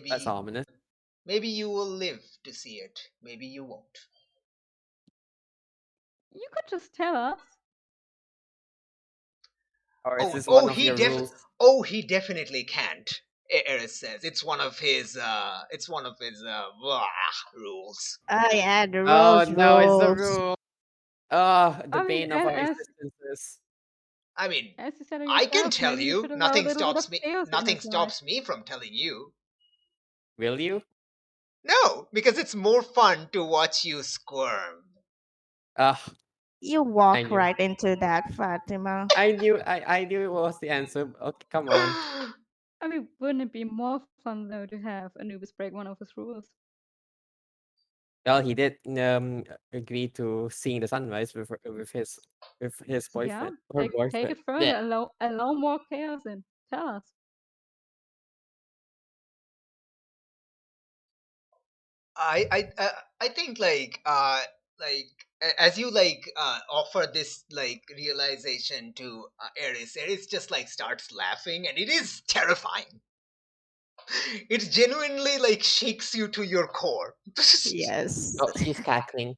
that's Maybe ominous. maybe you will live to see it. Maybe you won't. You could just tell us. Or is Oh, this one of your rules? he definitely can't. Eris says it's one of his rules. Oh yeah, the Oh rules, no, it's the rules. rule. Ah, the I mean, bane of our existences. I mean, as you said it I can yourself, tell maybe you you, should allow a little bit of chaos in nothing his life. stops me from telling you. Will you? No, because it's more fun to watch you squirm. Ah, You I walk knew. right into that, Fatima. I knew it was the answer. Okay, come on. I mean, wouldn't it be more fun though to have Anubis break one of his rules? Well, he did agree to seeing the sunrise with his Yeah, boyfriend, her take boyfriend. it further. Yeah. Allow more chaos in. Tell us. I think as you offer this like realization to Ares just like starts laughing, and it is terrifying. It genuinely like shakes you to your core. Yes. Oh, she's cackling.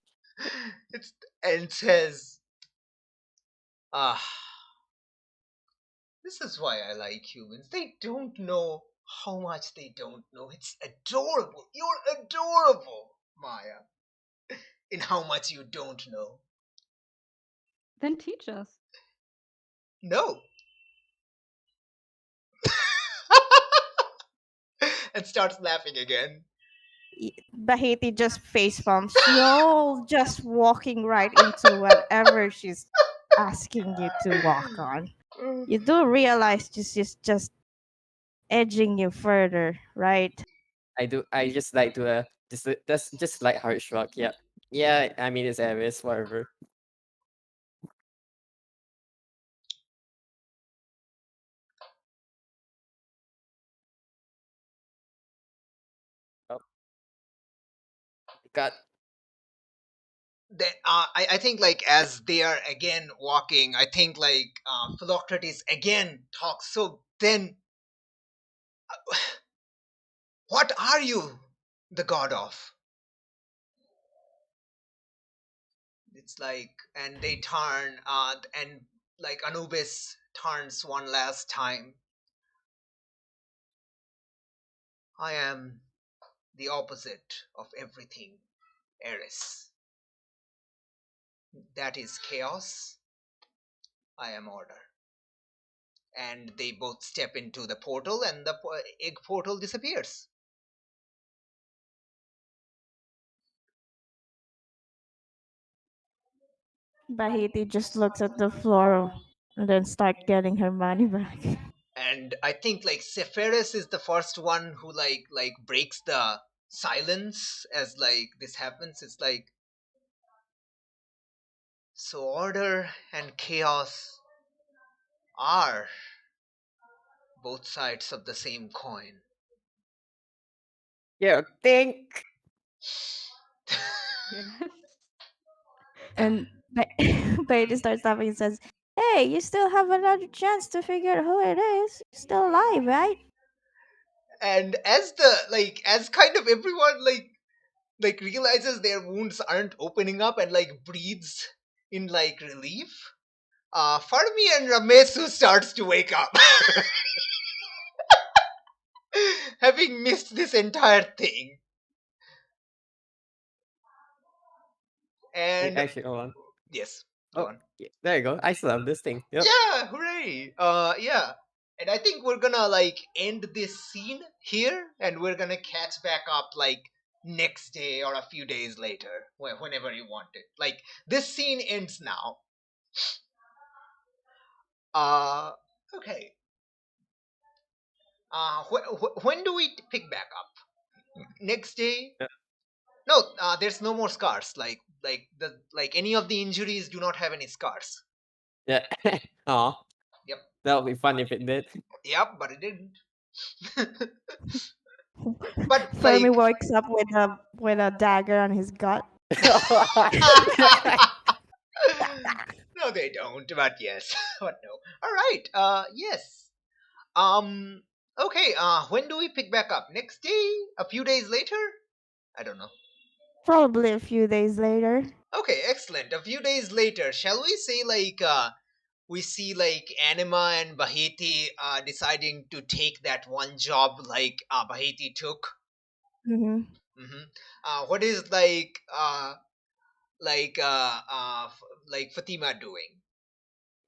It's and says, "Ah, this is why I like humans. They don't know How much they don't know. It's adorable. You're adorable, Maya. In how much you don't know. Then teach us. No. And starts laughing again. Bahiti just face palms. You're just walking right into whatever she's asking you to walk on. You do realize she's just edging you further, right? I do. I just like to just like hard shrug. Yeah, yeah. I mean, it's Aries, whatever. Oh, God. I think like as they are again walking, I think like Philocrates again talks. So then, what are you the god of? It's like, and they turn, and like Anubis turns one last time. I am the opposite of everything, Eris. That is chaos. I am order. And they both step into the portal, and the egg portal disappears. Bahiti just looks at the floor and then start getting her money back. And I think like Sephiroth is the first one who like breaks the silence as like this happens. It's like, so order and chaos are both sides of the same coin. Yeah, think. Yes. And Bahiti starts laughing and says, "Hey, you still have another chance to figure out who it is. You're still alive, right?" And as the like as kind of everyone like realizes their wounds aren't opening up and like breathes in like relief, Farmi and Ramesu starts to wake up. Having missed this entire thing. Wait, And actually, hold on. yes, go Oh, on. yeah, there you go. I still have this thing. Yep. Yeah, hooray! Yeah. And I think we're gonna like end this scene here, and we're gonna catch back up like next day or a few days later, whenever you want it. Like this scene ends now. Uh, okay. When do we pick back up? Next day? Yeah. No, there's no more scars. Like any of the injuries do not have any scars. Yeah. Aw, Yep. that would be fun if it did. Yep, but it didn't. But Fermi like wakes up with a dagger on his gut. no, they don't. But yes, but no. All right. Yes. Okay. When do we pick back up? Next day? A few days later? I don't know. Probably a few days later. Okay, excellent. A few days later, shall we say like we see like Anima and Bahiti deciding to take that one job like Bahiti took. Hmm. Mm-hmm. What is like like Fatima doing?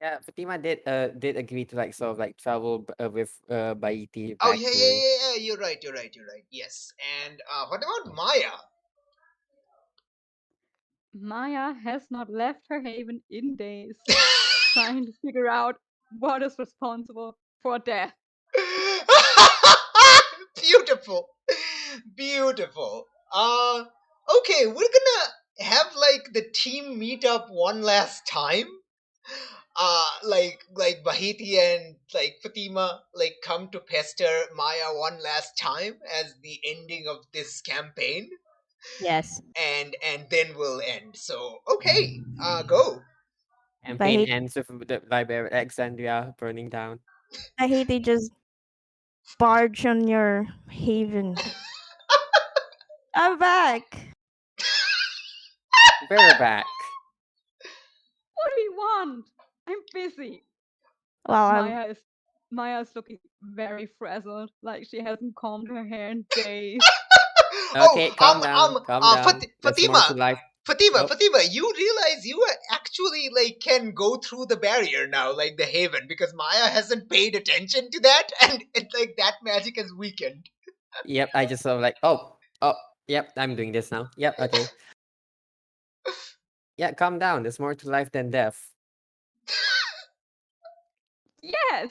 Yeah, Fatima did agree to like sort of like travel with Baiti Oh back yeah, yeah, to. yeah, yeah. You're right. You're right. You're right. Yes. And what about Maya? Maya has not left her haven in days, trying to figure out what is responsible for death. Beautiful, beautiful. Okay, we're gonna have like the team meet up one last time. Like Bahiti and like Fatima like come to pester Maya one last time as the ending of this campaign, Yes. and then we'll end. So okay, go. Campaign Bahiti, ends with the Library of Alexandria burning down. Bahiti just barge on your haven. I'm back. We're back. What do you want? I'm busy. Well, Maya is Maya's looking very frazzled, like she hasn't combed her hair in days. Oh, Okay, calm down, calm down. There's more to Fatima, life. Fatima, Oh, Fatima, you realize you actually like can go through the barrier now, like the haven, because Maya hasn't paid attention to that, and it's like that magic has weakened. yep. I just sort of like, oh, yep. I'm doing this now. Yep. Okay. Yeah, calm down. There's more to life than death. Yes,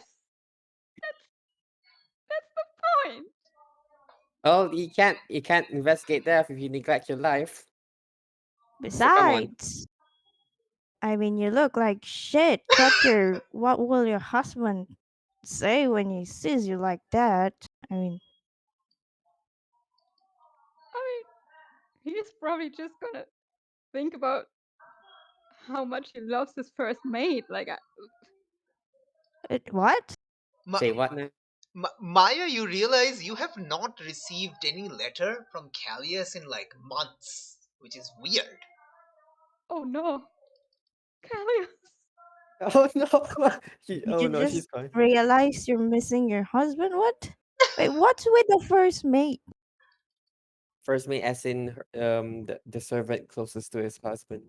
that's the point. Oh, you can't investigate death if you neglect your life. So come on. Besides, I mean, you look like shit. What will your husband say when he sees you like that? I mean, I mean, he's probably just gonna think about how much he loves his first mate. Like, what? Ma- Say what now? Maya, you realize you have not received any letter from Callias in like months, which is weird. oh no, Callius. Oh no. Did Oh you no, just she's gone. realize you're missing your husband? What? Wait, what's with the first mate? First mate, as in the servant closest to his husband.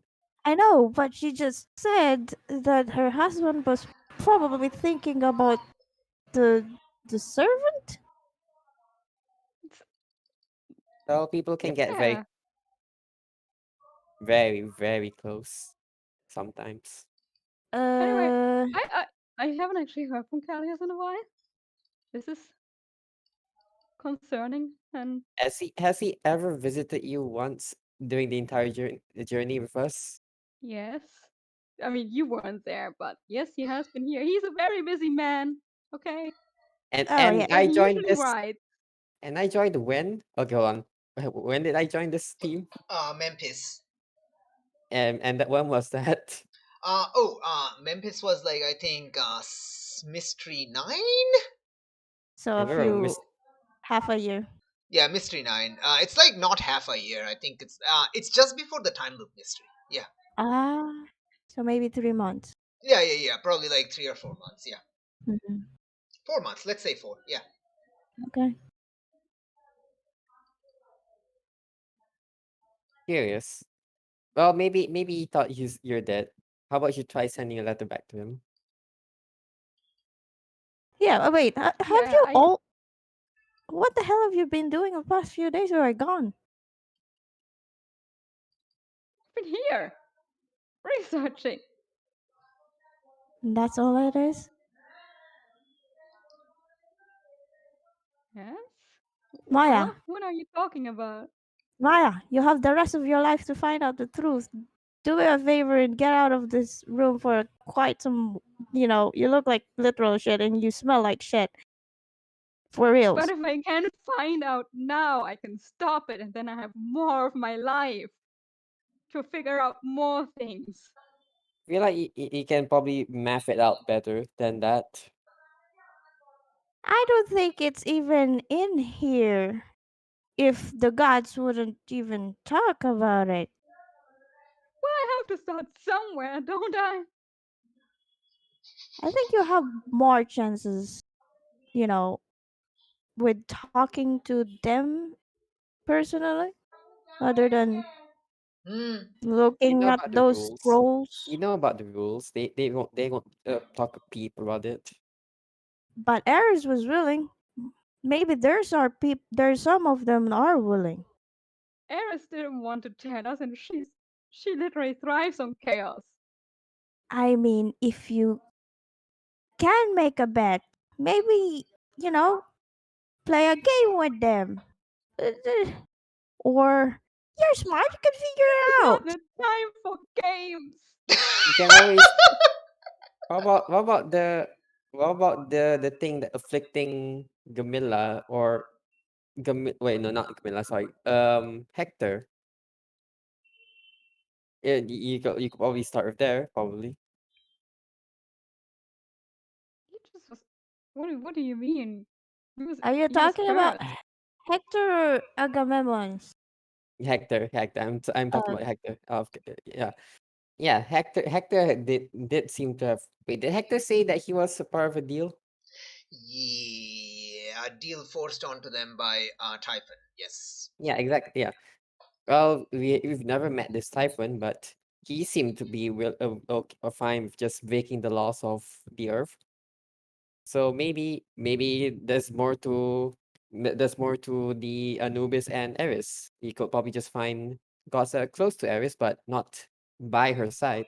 I know, but she just said that her husband was probably thinking about the the servant. So people can Yeah. get very, Yeah. very, very close sometimes. Anyway, Uh, I haven't actually heard from Callius in a while. This is concerning, and Has he ever visited you once during the entire journey with us? yes, I mean you weren't there, but yes, he has been here. He's a very busy man. Okay, And oh and yeah. but I he joined usually this. writes. And I joined when? Okay, hold on. When did I join this team? Memphis. And that when was that? Memphis was like I think Mystery 9. So I a remember few half a year. Yeah, Mystery 9. It's like not half a year. I think it's just before the time loop mystery. Yeah. Ah, so maybe 3 months. Yeah. Probably like 3 or 4 months. Yeah. Mhm. 4 months. Let's say 4. Yeah. Okay. Curious. Well, maybe he thought you're dead. How about you try sending a letter back to him? Yeah. Wait. Have Yeah, you I've all? What the hell have you been doing the past few days? Where I gone? been here researching. That's all it is. Yes. Maya, What are you talking about? Maya, you have the rest of your life to find out the truth. Do me a favor and get out of this room for quite some. You look like literal shit and you smell like shit. For But reals. if I can find out now, I can stop it, and then I have more of my life to figure out more things. I feel like he can probably math it out better than that. I don't think it's even in here if the gods wouldn't even talk about it. Well, I have to start somewhere, don't I? I think you have more chances, you know, with talking to them personally other than Hmm. You looking know at about the those rules. You scrolls. know about the rules. They won't talk a peep about it. But Ares was willing. Maybe there's some of them are willing. Eris didn't want to tell us, and she literally thrives on chaos. I mean, if you can make a bet, maybe, you know, play a game with them. Or you're smart, you can figure It's it not out. the time for games. You can always. What about the thing that afflicting Gamilla or wait, no, not Gamilla, sorry. Hector. Yeah, you could probably start with there, probably. He just was. What do you mean? Are you He was talking about hurt. Hector or Agamemnon? Hector. I'm talking Uh, about Hector. Yeah. Yeah, Hector did seem to have. Wait, did Hector say that he was a part of a deal? Yeah, a deal forced onto them by Typhon. Yes. Yeah, exactly. Yeah. Well, we've never met this Typhon, but he seemed to be fine with just breaking the laws of the Earth. So maybe there's more to the Anubis and Eris. He could probably just find gods that are close to Eris, but not by her side.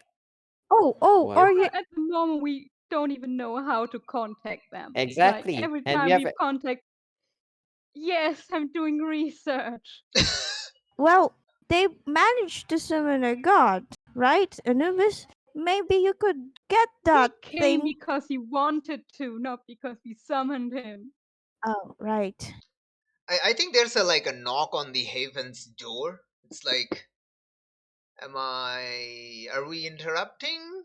Oh, What? are you? But at the moment, we don't even know how to contact them. Like Exactly. every And we time have we contact, yes, I'm doing research. Well, they managed to summon a god, right, Anubis? Maybe you could get He that came thing. because he wanted to, not because we summoned him. Oh, right. I think there's a knock on the Haven's door. It's like, are we interrupting?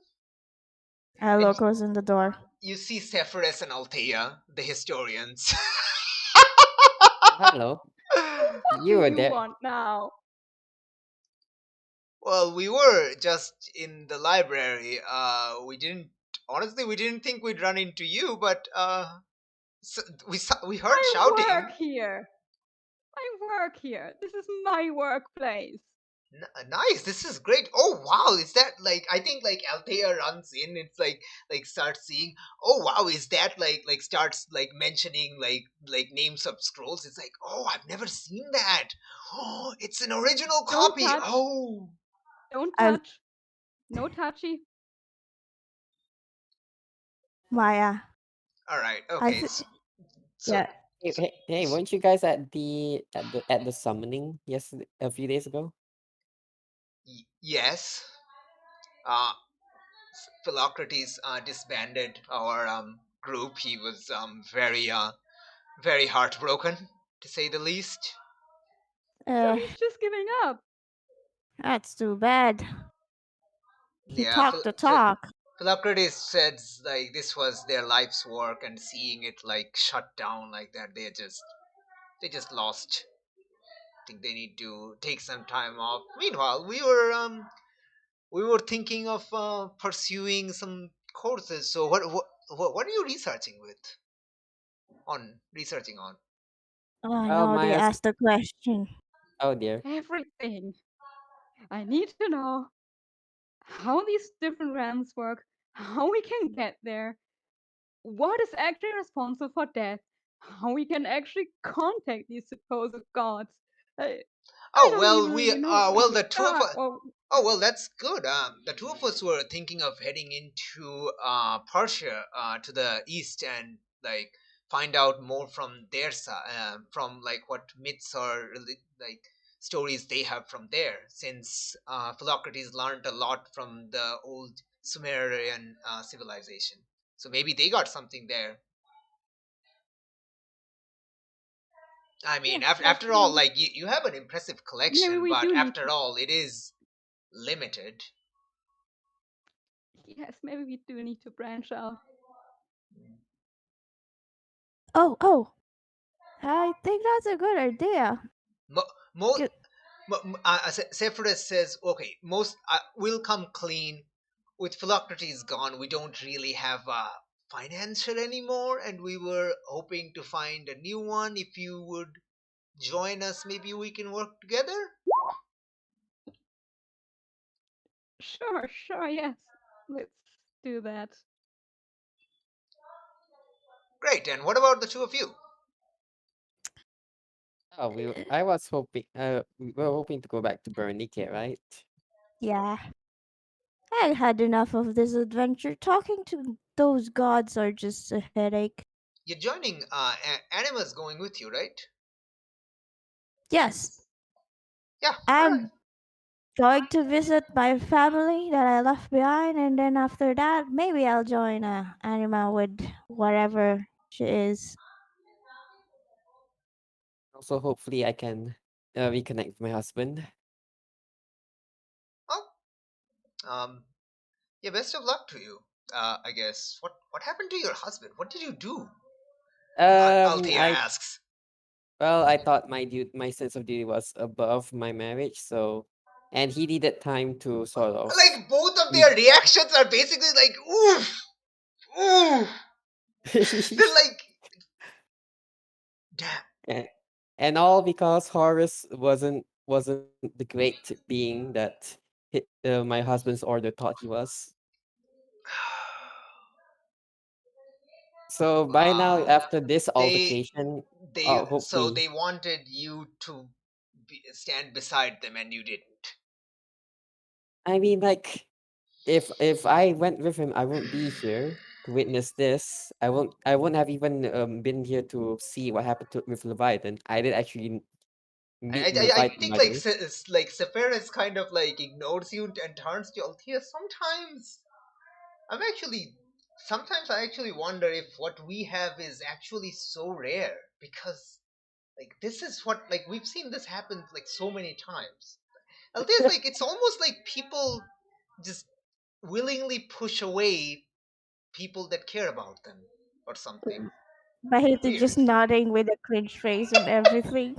And Hello goes in the door. you see Sepphoris and Althea, the historians. hello. What do You were you there. want now? Well, we were just in the library. We didn't think we'd run into you, but we heard I shouting. work here. I work here. This is my workplace. Nice, this is great. Oh wow, is that like, I think like Althea runs in, it's like starts seeing, oh wow, is that like starts like mentioning like names of scrolls. It's like, oh, I've never seen that. Oh, it's an original Don't copy. touch. Oh, Don't I'll touch. No touchy. Maya. all right, I okay. th- So yeah. Hey, weren't you guys at the summoning yesterday, a few days ago? yes, uh Philocrates disbanded our group. He was very heartbroken, to say the least. So Uh, he's just giving up. that's too bad. He Yeah, talked the talk. Philocrates said like this was their life's work, and seeing it like shut down like that, they just lost. I think they need to take some time off. Meanwhile, we were thinking of pursuing some courses. So what are you researching on? Oh Well, no, they Maya's. asked the question. Oh dear. Everything. I need to know how these different realms work, how we can get there, what is actually responsible for death, how we can actually contact these supposed gods. I Oh don't well, even we really know where well to the two of start. us. Or Oh well, that's good. The two of us were thinking of heading into Persia, to the east, and like find out more from their side, from like what myths or like stories they have from there. Since Philocrates learned a lot from the old Sumerian civilization, so maybe they got something there. I mean, yes, after all, actually, like you have an impressive maybe collection, we but do need after to. all, it is limited. Yes, maybe we do need to branch out. Oh, I think that's a good idea. Mo- mo- G- Sepphoris says, okay, most will come clean. With Philocrates gone, we don't really have financial anymore, and we were hoping to find a new one. If you would join us, maybe we can work together. Sure, yes. Let's do that. Great, and what about the two of you? Oh, I was hoping. We were hoping to go back to Bernike, right? yeah. I had enough of this adventure. Talking to those gods are just a headache. You're joining Anima's going with you, right? Yes, Yeah, alright. I'm going to visit my family that I left behind, and then after that, maybe I'll join Anima with whatever she is. Also, hopefully, I can reconnect with my husband. Oh, um, yeah, best of luck to you. I guess. What happened to your husband? What did you do? Althea I asks. I thought my sense of duty was above my marriage, so and he needed time to sort of. Like both of Re- their reactions are basically like oof, oof. They're like And all because Horace wasn't the great being that my husband's order thought he was. So by now, after this They altercation, so hopefully, they wanted you to stand beside them, and you didn't. I mean, like, if I went with him, I won't be here to witness this. I won't have even been here to see what happened with Leviathan. I did actually meet I Leviathan, think by the way. like Sephiroth kind of like ignores you and turns to Althea. Sometimes I actually wonder if what we have is actually so rare, because like this is what, like, we've seen this happen like so many times. Althea's like, it's almost like people just willingly push away people that care about them or something. Bahiti Weird. just nodding with a cringe face and everything.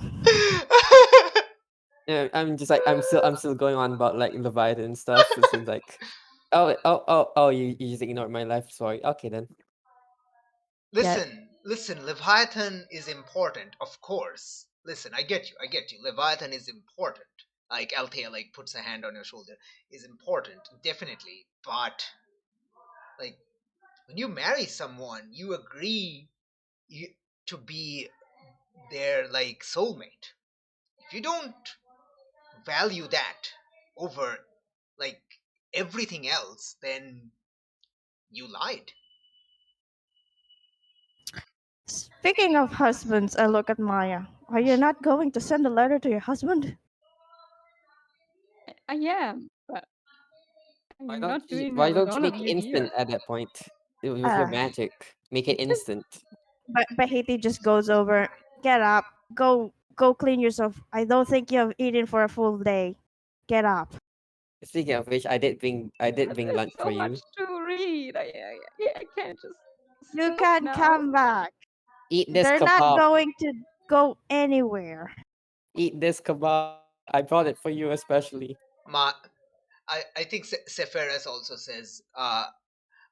Yeah, I'm just like I'm still going on about like Leviathan and stuff. It seems like, you just ignored my life story. Okay then. Yeah, Listen, Leviathan is important, of course. Listen, I get you. Leviathan is important. Like, Althea, like, puts a hand on your shoulder. Is important, definitely. But, like, when you marry someone, you agree you, to be their, like, soulmate. If you don't value that over, like, everything else, then you lied. speaking of husbands, I look at Maya. Are you not going to send a letter to your husband? I am, but Why I'm don't not you doing why that with don't you all of make it you instant here. at that point with your Uh, magic? Make it instant. but Bahiti just goes over. Get up. Go clean yourself. I don't think you have eaten for a full day. Get up. Speaking of which, I did bring There's lunch for so much you. to read. I can't just You stop can now. come back. Eat this They're not kebab. going to go anywhere. Eat this kebab. I brought it for you especially. Ma, I think Sephiroth also says,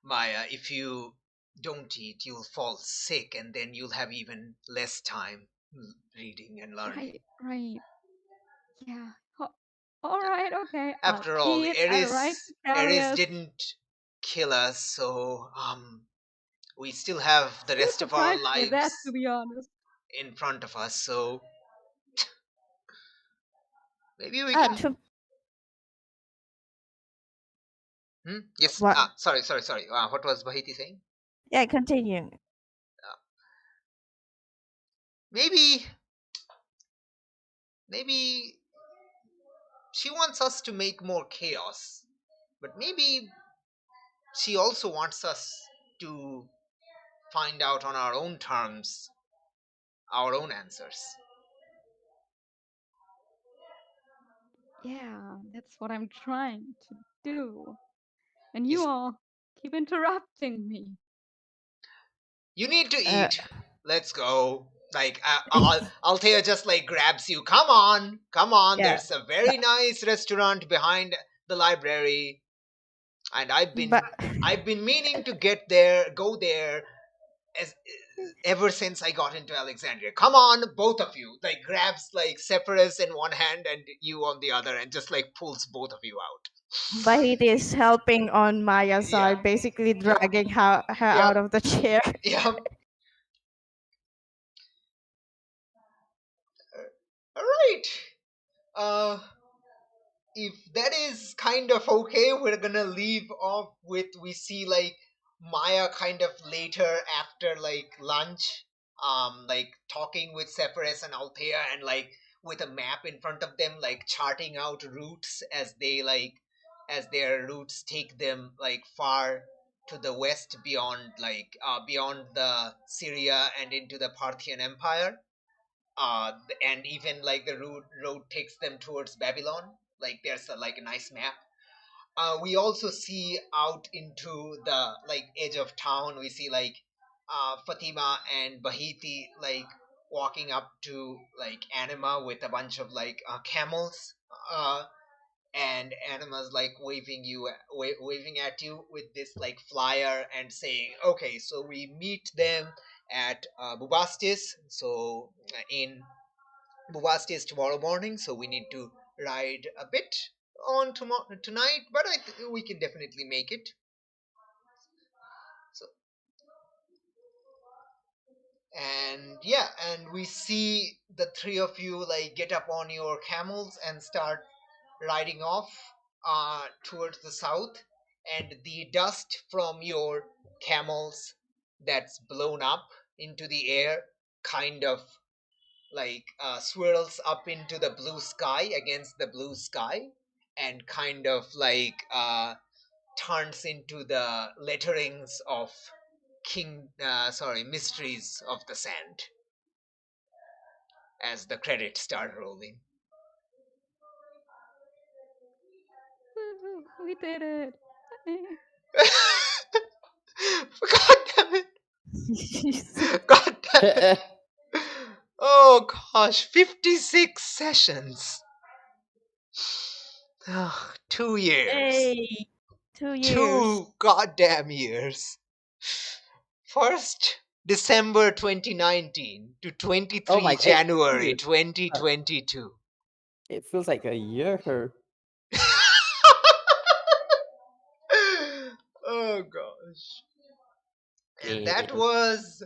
Maya, if you don't eat, you'll fall sick, and then you'll have even less time reading and learning. Right. Yeah. All right. Okay. I'll After all, eat. I'll write to Eris Darius. didn't kill us, so we still have the Still rest of our surprised by that, to lives be honest. in front of us. So maybe we Ah, can. to Yes. what? Sorry. What was Bahiti saying? Yeah, continue. Maybe, maybe she wants us to make more chaos, but maybe she also wants us to find out on our own terms our own answers. Yeah, that's what I'm trying to do. And You, you all keep interrupting me. you need to Uh, eat. Let's go. Like, Althea just like grabs you. Come on, come on. yeah, There's a very nice restaurant behind the library, and but I've been meaning to go there as ever since I got into Alexandria. Come on, both of you. Like, grabs like Sephiroth in one hand and you on the other, and just like pulls both of you out. Bahit is helping on Maya's Yeah, side, basically yeah, dragging her yeah, out of the chair. yeah. All right. Uh, if that is kind of okay, we're gonna leave off with, we see like Maya kind of later after like lunch, like talking with Sephiroth and Althea, and like with a map in front of them, like charting out routes as they like, as their routes take them like far to the west, beyond like beyond the Syria and into the Parthian Empire. And even like the road takes them towards Babylon. Like, there's like a nice map. We also see out into the like edge of town. We see like Fatima and Bahiti like walking up to like Anima with a bunch of like camels. And Anima's like waving at you with this like flyer and saying, okay, so we meet them at Bubastis. So in Bubastis tomorrow morning. So we need to ride a bit on tonight, but we can definitely make it. So and yeah, and we see the three of you like get up on your camels and start riding off towards the south, and the dust from your camels that's blown up into the air kind of like swirls up into the blue sky against the blue sky, and kind of like turns into the letterings of mysteries of the sand as the credits start rolling. We did it. God damn it. God damn it. Oh gosh, 56 sessions. 2 years. Hey, 2 years. 2 goddamn years. First December 2019 to 23 Oh my- January hey, 2022. It feels like a year. Oh gosh. And Yeah. that was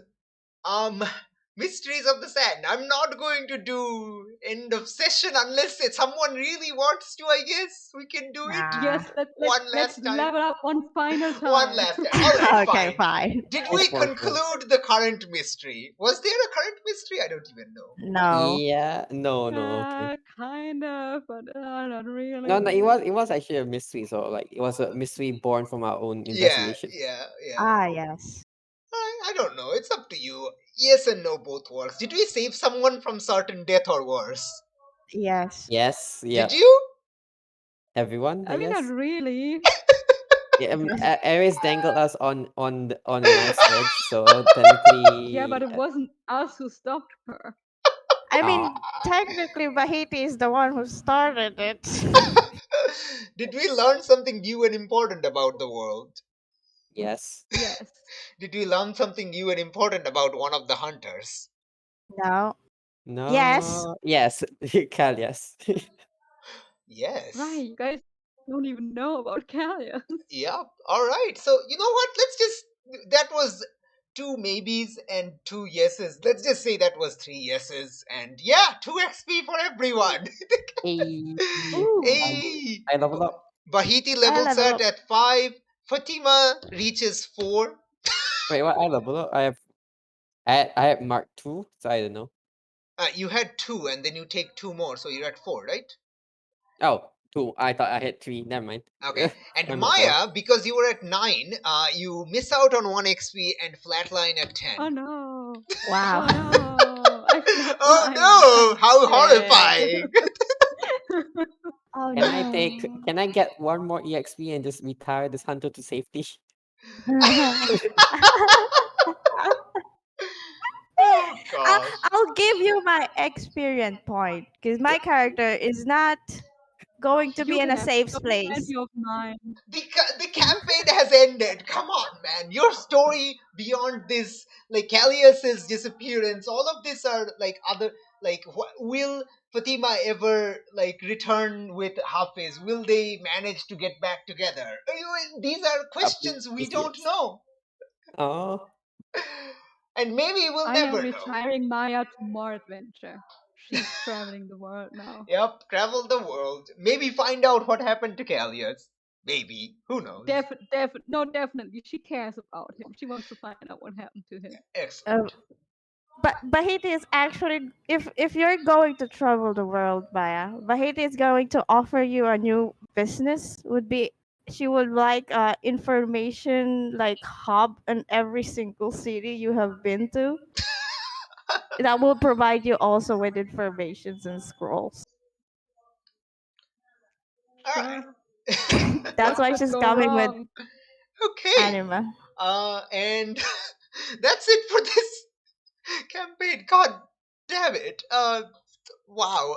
Mysteries of the Sand. I'm not going to do end of session unless someone really wants to, I guess. We can do it Nah. Yes, one let's last time. level up one final time. One last time. Alright, Okay, fine. fine. Did It's we for conclude the current mystery? Was there a current mystery? I don't even know. No. Yeah, no, okay. Kind of, but not really. No, it was actually a mystery. So like, it was a mystery born from our own investigation. Yeah. Ah, yes. I don't know. It's up to you. Yes and no both works. Did we save someone from certain death or worse? Yes. Yes, yeah. Did you? Everyone, I I mean, not guess. really. Yeah, Yes. Ares dangled us on a knife's edge, so technically. Yeah, but it wasn't us who stopped her. I mean, technically, Bahiti is the one who started it. Did we learn something new and important about the world? Yes. Yes. Did we learn something new and important about one of the hunters? No. No. Yes. Yes. Cal, yes. Yes. Right, you guys don't even know about Callias. Yep. All right. So, you know what? That was 2 maybes and 2 yeses. Let's just say that was 3 yeses. And yeah, 2 XP for everyone. Hey. Ooh. Hey. I leveled up. Bahiti I levels level up up. at 5. Fatima reaches 4. Wait, what? I leveled up. I have Mark 2, so I don't know. You had 2 and then you take 2 more, so you're at 4, right? Oh, 2. I thought I had 3. Never mind. Okay. And I'm at 4. Maya, because you were at 9, you miss out on 1 XP and flatline at 10. Oh no. Wow. Oh no. I flatlined. Oh no! How Dead. horrifying! Oh Can I take? no. Can I get 1 more EXP and just retire this hunter to safety? Oh gosh. I'll give you my experience point because my character is not going to You be in can a have safe so place. many of mine. The campaign has ended. Come on, man. Your story beyond this, like Callias's disappearance, all of this are like other, like, will Fatima ever like return with Hafiz? Will they manage to get back together? These are questions we don't know, Oh. and maybe we'll I am never know. retiring Maya to more adventure. She's traveling the world now. Yep, travel the world. Maybe find out what happened to Callias. Maybe. Who knows? Definitely. She cares about him. She wants to find out what happened to him. Excellent. But Bahiti is actually, if you're going to travel the world, Maya, Bahiti is going to offer you a new business. She would like information like hub in every single city you have been to. That will provide you also with informations and scrolls. Alright. Sure. That's why What could she's go coming with wrong? Okay. anime. And that's it for this campaign. God damn it. Wow.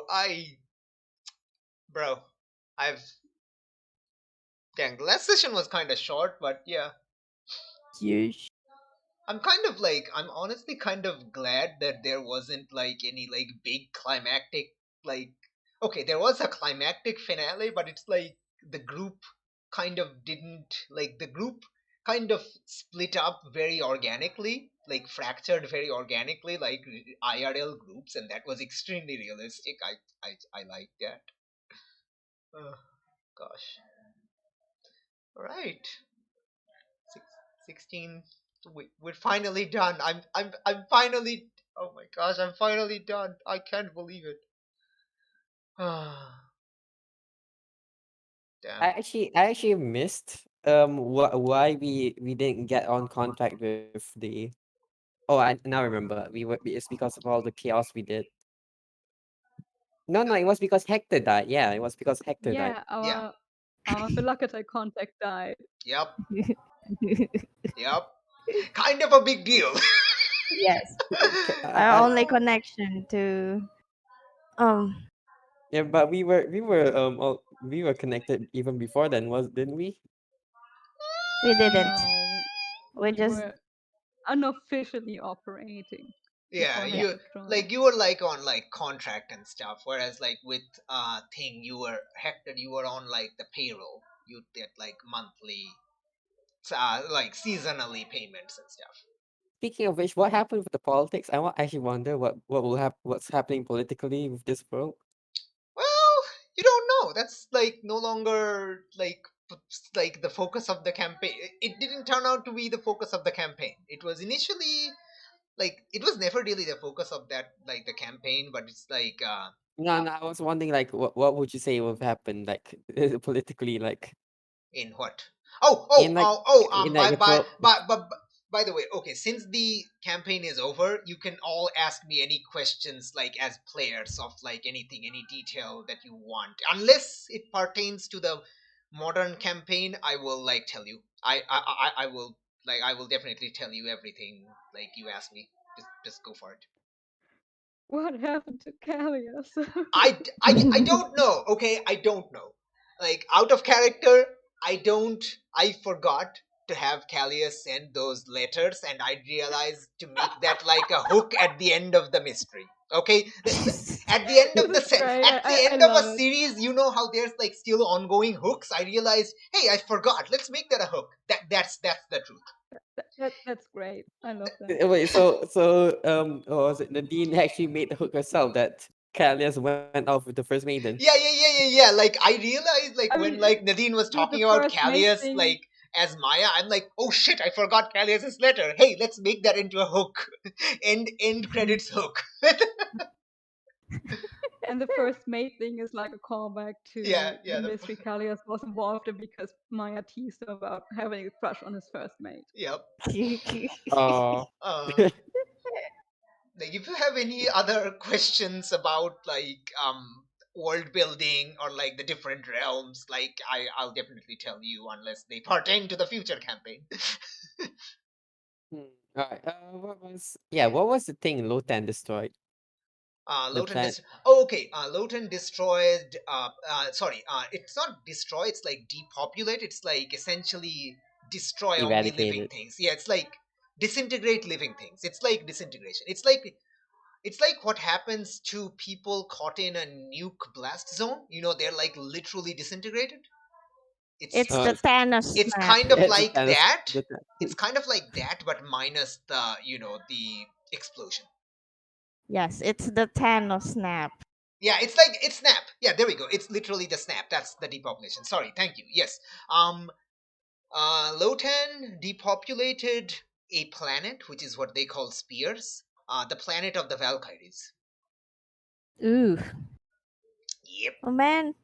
Bro, I've. Dang, the last session was kind of short, but yeah. Yeesh. I'm honestly kind of glad that there wasn't like any like big climactic, like, okay, there was a climactic finale, but it's like the group the group kind of split up very organically, like fractured very organically, like IRL groups, and that was extremely realistic. I like that. Oh, gosh. All right. 16. We're finally done. I'm finally. Oh my gosh, I'm finally done. I can't believe it. Ah, damn. I actually missed why we didn't get on contact with the. Oh, I now remember. It's because of all the chaos we did. No, it was because Hector died. Yeah, it was because Hector died. Yeah, Yeah. our Velocity contact died. Yep. Yep. Kind of a big deal. Yes, Okay, our only connection to um yeah, but we were connected even before then, didn't we? we didn't. No, We we just were unofficially operating Yeah, before yeah. you Hector joined. like you were like on like contract and stuff, whereas like with thing you were Hector, you were on like the payroll. You'd get like monthly, like seasonally payments and stuff. Speaking of which, what happened with the politics? Actually wonder what will what's happening politically with this world. Well, you don't know. That's like no longer like the focus of the campaign. It didn't turn out to be the focus of the campaign. It was initially like it was never really the focus of that like the campaign, but it's like No, I was wondering like what would you say would happen like politically like in what? Oh, in like by the 12. by the way, okay, since the campaign is over, you can all ask me any questions like as players of like anything, any detail that you want. Unless it pertains to the modern campaign, I will like tell you. I will definitely tell you everything like you ask me. Just go for it. What happened to Callias? I don't know. Okay, I don't know. Like out of character, I forgot to have Callius send those letters, and I realized to make that like a hook at the end of the mystery. Okay, at the end This of is great. at the I end of a love it. series, you know how there's like still ongoing hooks. I realized, hey, I forgot. Let's make that a hook. That's the truth. That's great. I love that. Wait, so what was it? Nadine actually made the hook herself that Callias went off with the first maiden. Yeah. Like I realized, like I when mean, like Nadine was the talking about first mate Callias, thing like as Maya, I'm like, oh shit, I forgot Callias's letter. Hey, let's make that into a hook. End credits hook. and the first mate thing is like a callback Yeah, to the yeah, mystery Callias was involved in because Maya teased him about having a crush on his first mate. yep. Oh, Uh, like if you have any other questions about like world building or like the different realms, like I'll definitely tell you unless they pertain to the future campaign. hmm. All right. What was the thing Lotan destroyed? The Lotan plant oh, okay. Lotan destroyed. Sorry. It's not destroy. It's like depopulate. It's like essentially destroy only living eradicated. things. Yeah, it's like disintegrate living things. It's like disintegration. It's like what happens to people caught in a nuke blast zone. You know, they're like literally disintegrated. It's It's it's Oh, the Thanos it's snap. kind of the like Thanos, that. the It's kind of like that, but minus the explosion. Yes, it's the Thanos snap. Yeah, it's snap. Yeah, there we go. It's literally the snap. That's the depopulation. Sorry, thank you. Yes. Lotan depopulated a planet, which is what they call Spears. The planet of the Valkyries. Ooh. Yep. Oh man,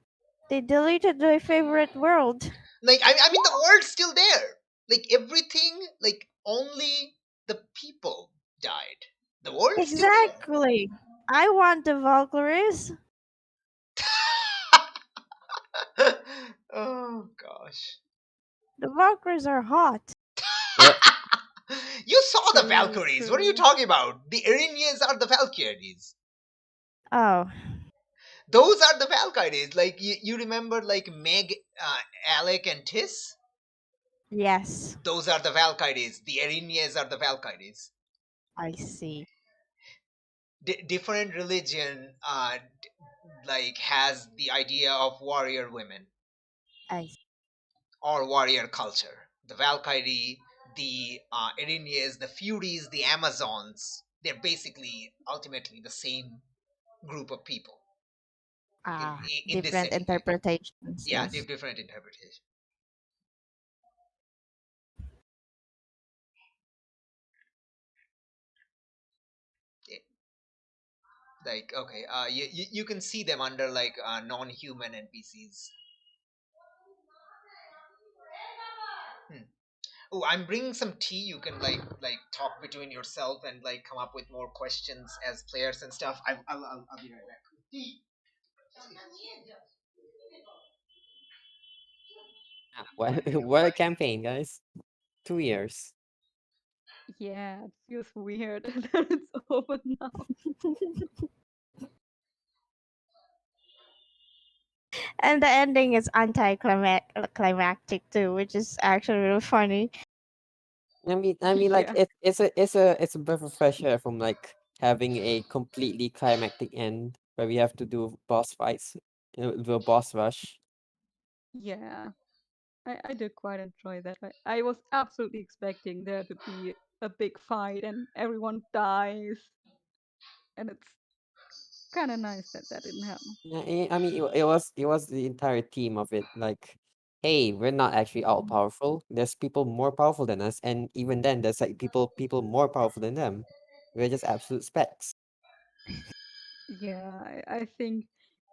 they deleted my favorite world. Like I mean, the world's still there. Like everything, like only the people died. The world's still there. Exactly. I want the Valkyries. Oh gosh. The Valkyries are hot. what? You saw the True, Valkyries. What are you true. talking about? The Erinyes are the Valkyries. Oh, Those are the Valkyries. Like you remember like Meg, Alec, and Tis? Yes, Those are the Valkyries. The Erinyes are the Valkyries. I see. Different religion like has the idea of warrior women I see. or warrior culture. The Valkyrie, the Erinyes, the Furies, the Amazons. They're basically ultimately the same group of people in this Different setting. interpretations. Yeah, Yes. different interpretation. Like, okay, you can see them under like non-human NPCs. Hmm. Oh, I'm bringing some tea. You can like talk between yourself and like come up with more questions as players and stuff. I'll be right back. Tea. Yeah, what what a campaign, guys! 2 years. Yeah, it feels weird that it's over now. And the ending is anticlimactic too, which is actually really funny. Like Yeah, it's a breath of fresh air from like having a completely climactic end where we have to do boss fights, do a boss rush. yeah. I did quite enjoy that. I was absolutely expecting there to be a big fight and everyone dies, and it's kind of nice that that didn't happen. Yeah, I mean, it was the entire theme of it. Like, hey, we're not actually all powerful. There's people more powerful than us, and even then, there's like people more powerful than them. We're just absolute specs. Yeah, I think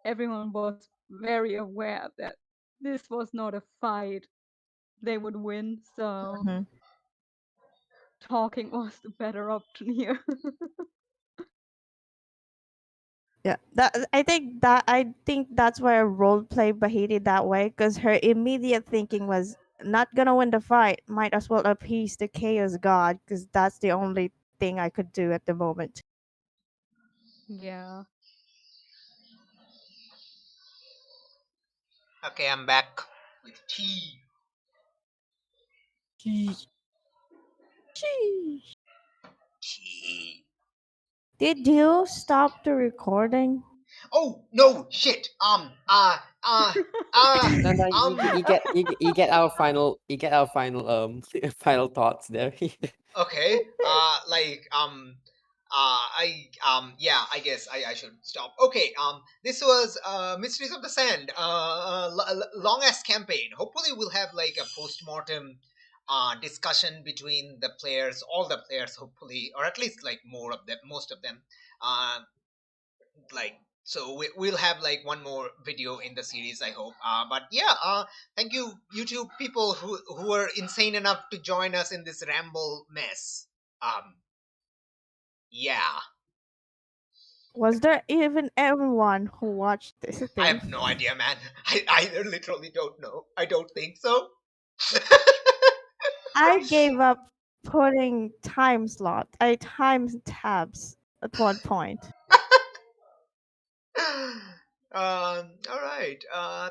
everyone was very aware that this was not a fight they would win, so Mhm. talking was the better option here. Yeah, I think that's why I role play Bahiti that way, because her immediate thinking was not gonna win the fight. Might as well appease the chaos god, because that's the only thing I could do at the moment. Yeah. Okay, I'm back with tea. Sheesh. Sheesh. Tea. Did you stop the recording? Oh no, shit. Uh, No, no, um. you get our final final thoughts there. Okay. Yeah, I guess I should stop. Okay. This was Mysteries of the Sand. Long ass campaign. Hopefully, we'll have like a post mortem discussion between the players, all the players, hopefully, or at least like more of them, most of them. Uh, like so we'll have like one more video in the series, I hope. But yeah, thank you YouTube people who were insane enough to join us in this ramble mess. um yeah, Was there even everyone who watched this I thing? have no idea, man. I literally don't know. I don't think so. I gave up putting time tabs at one point. All right.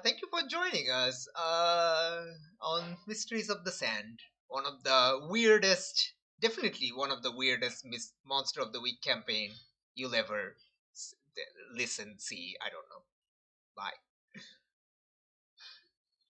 Thank you for joining us on Mysteries of the Sand. One of the weirdest, definitely one of the weirdest Monster of the Week campaign you'll ever listen, see. I don't know. Bye.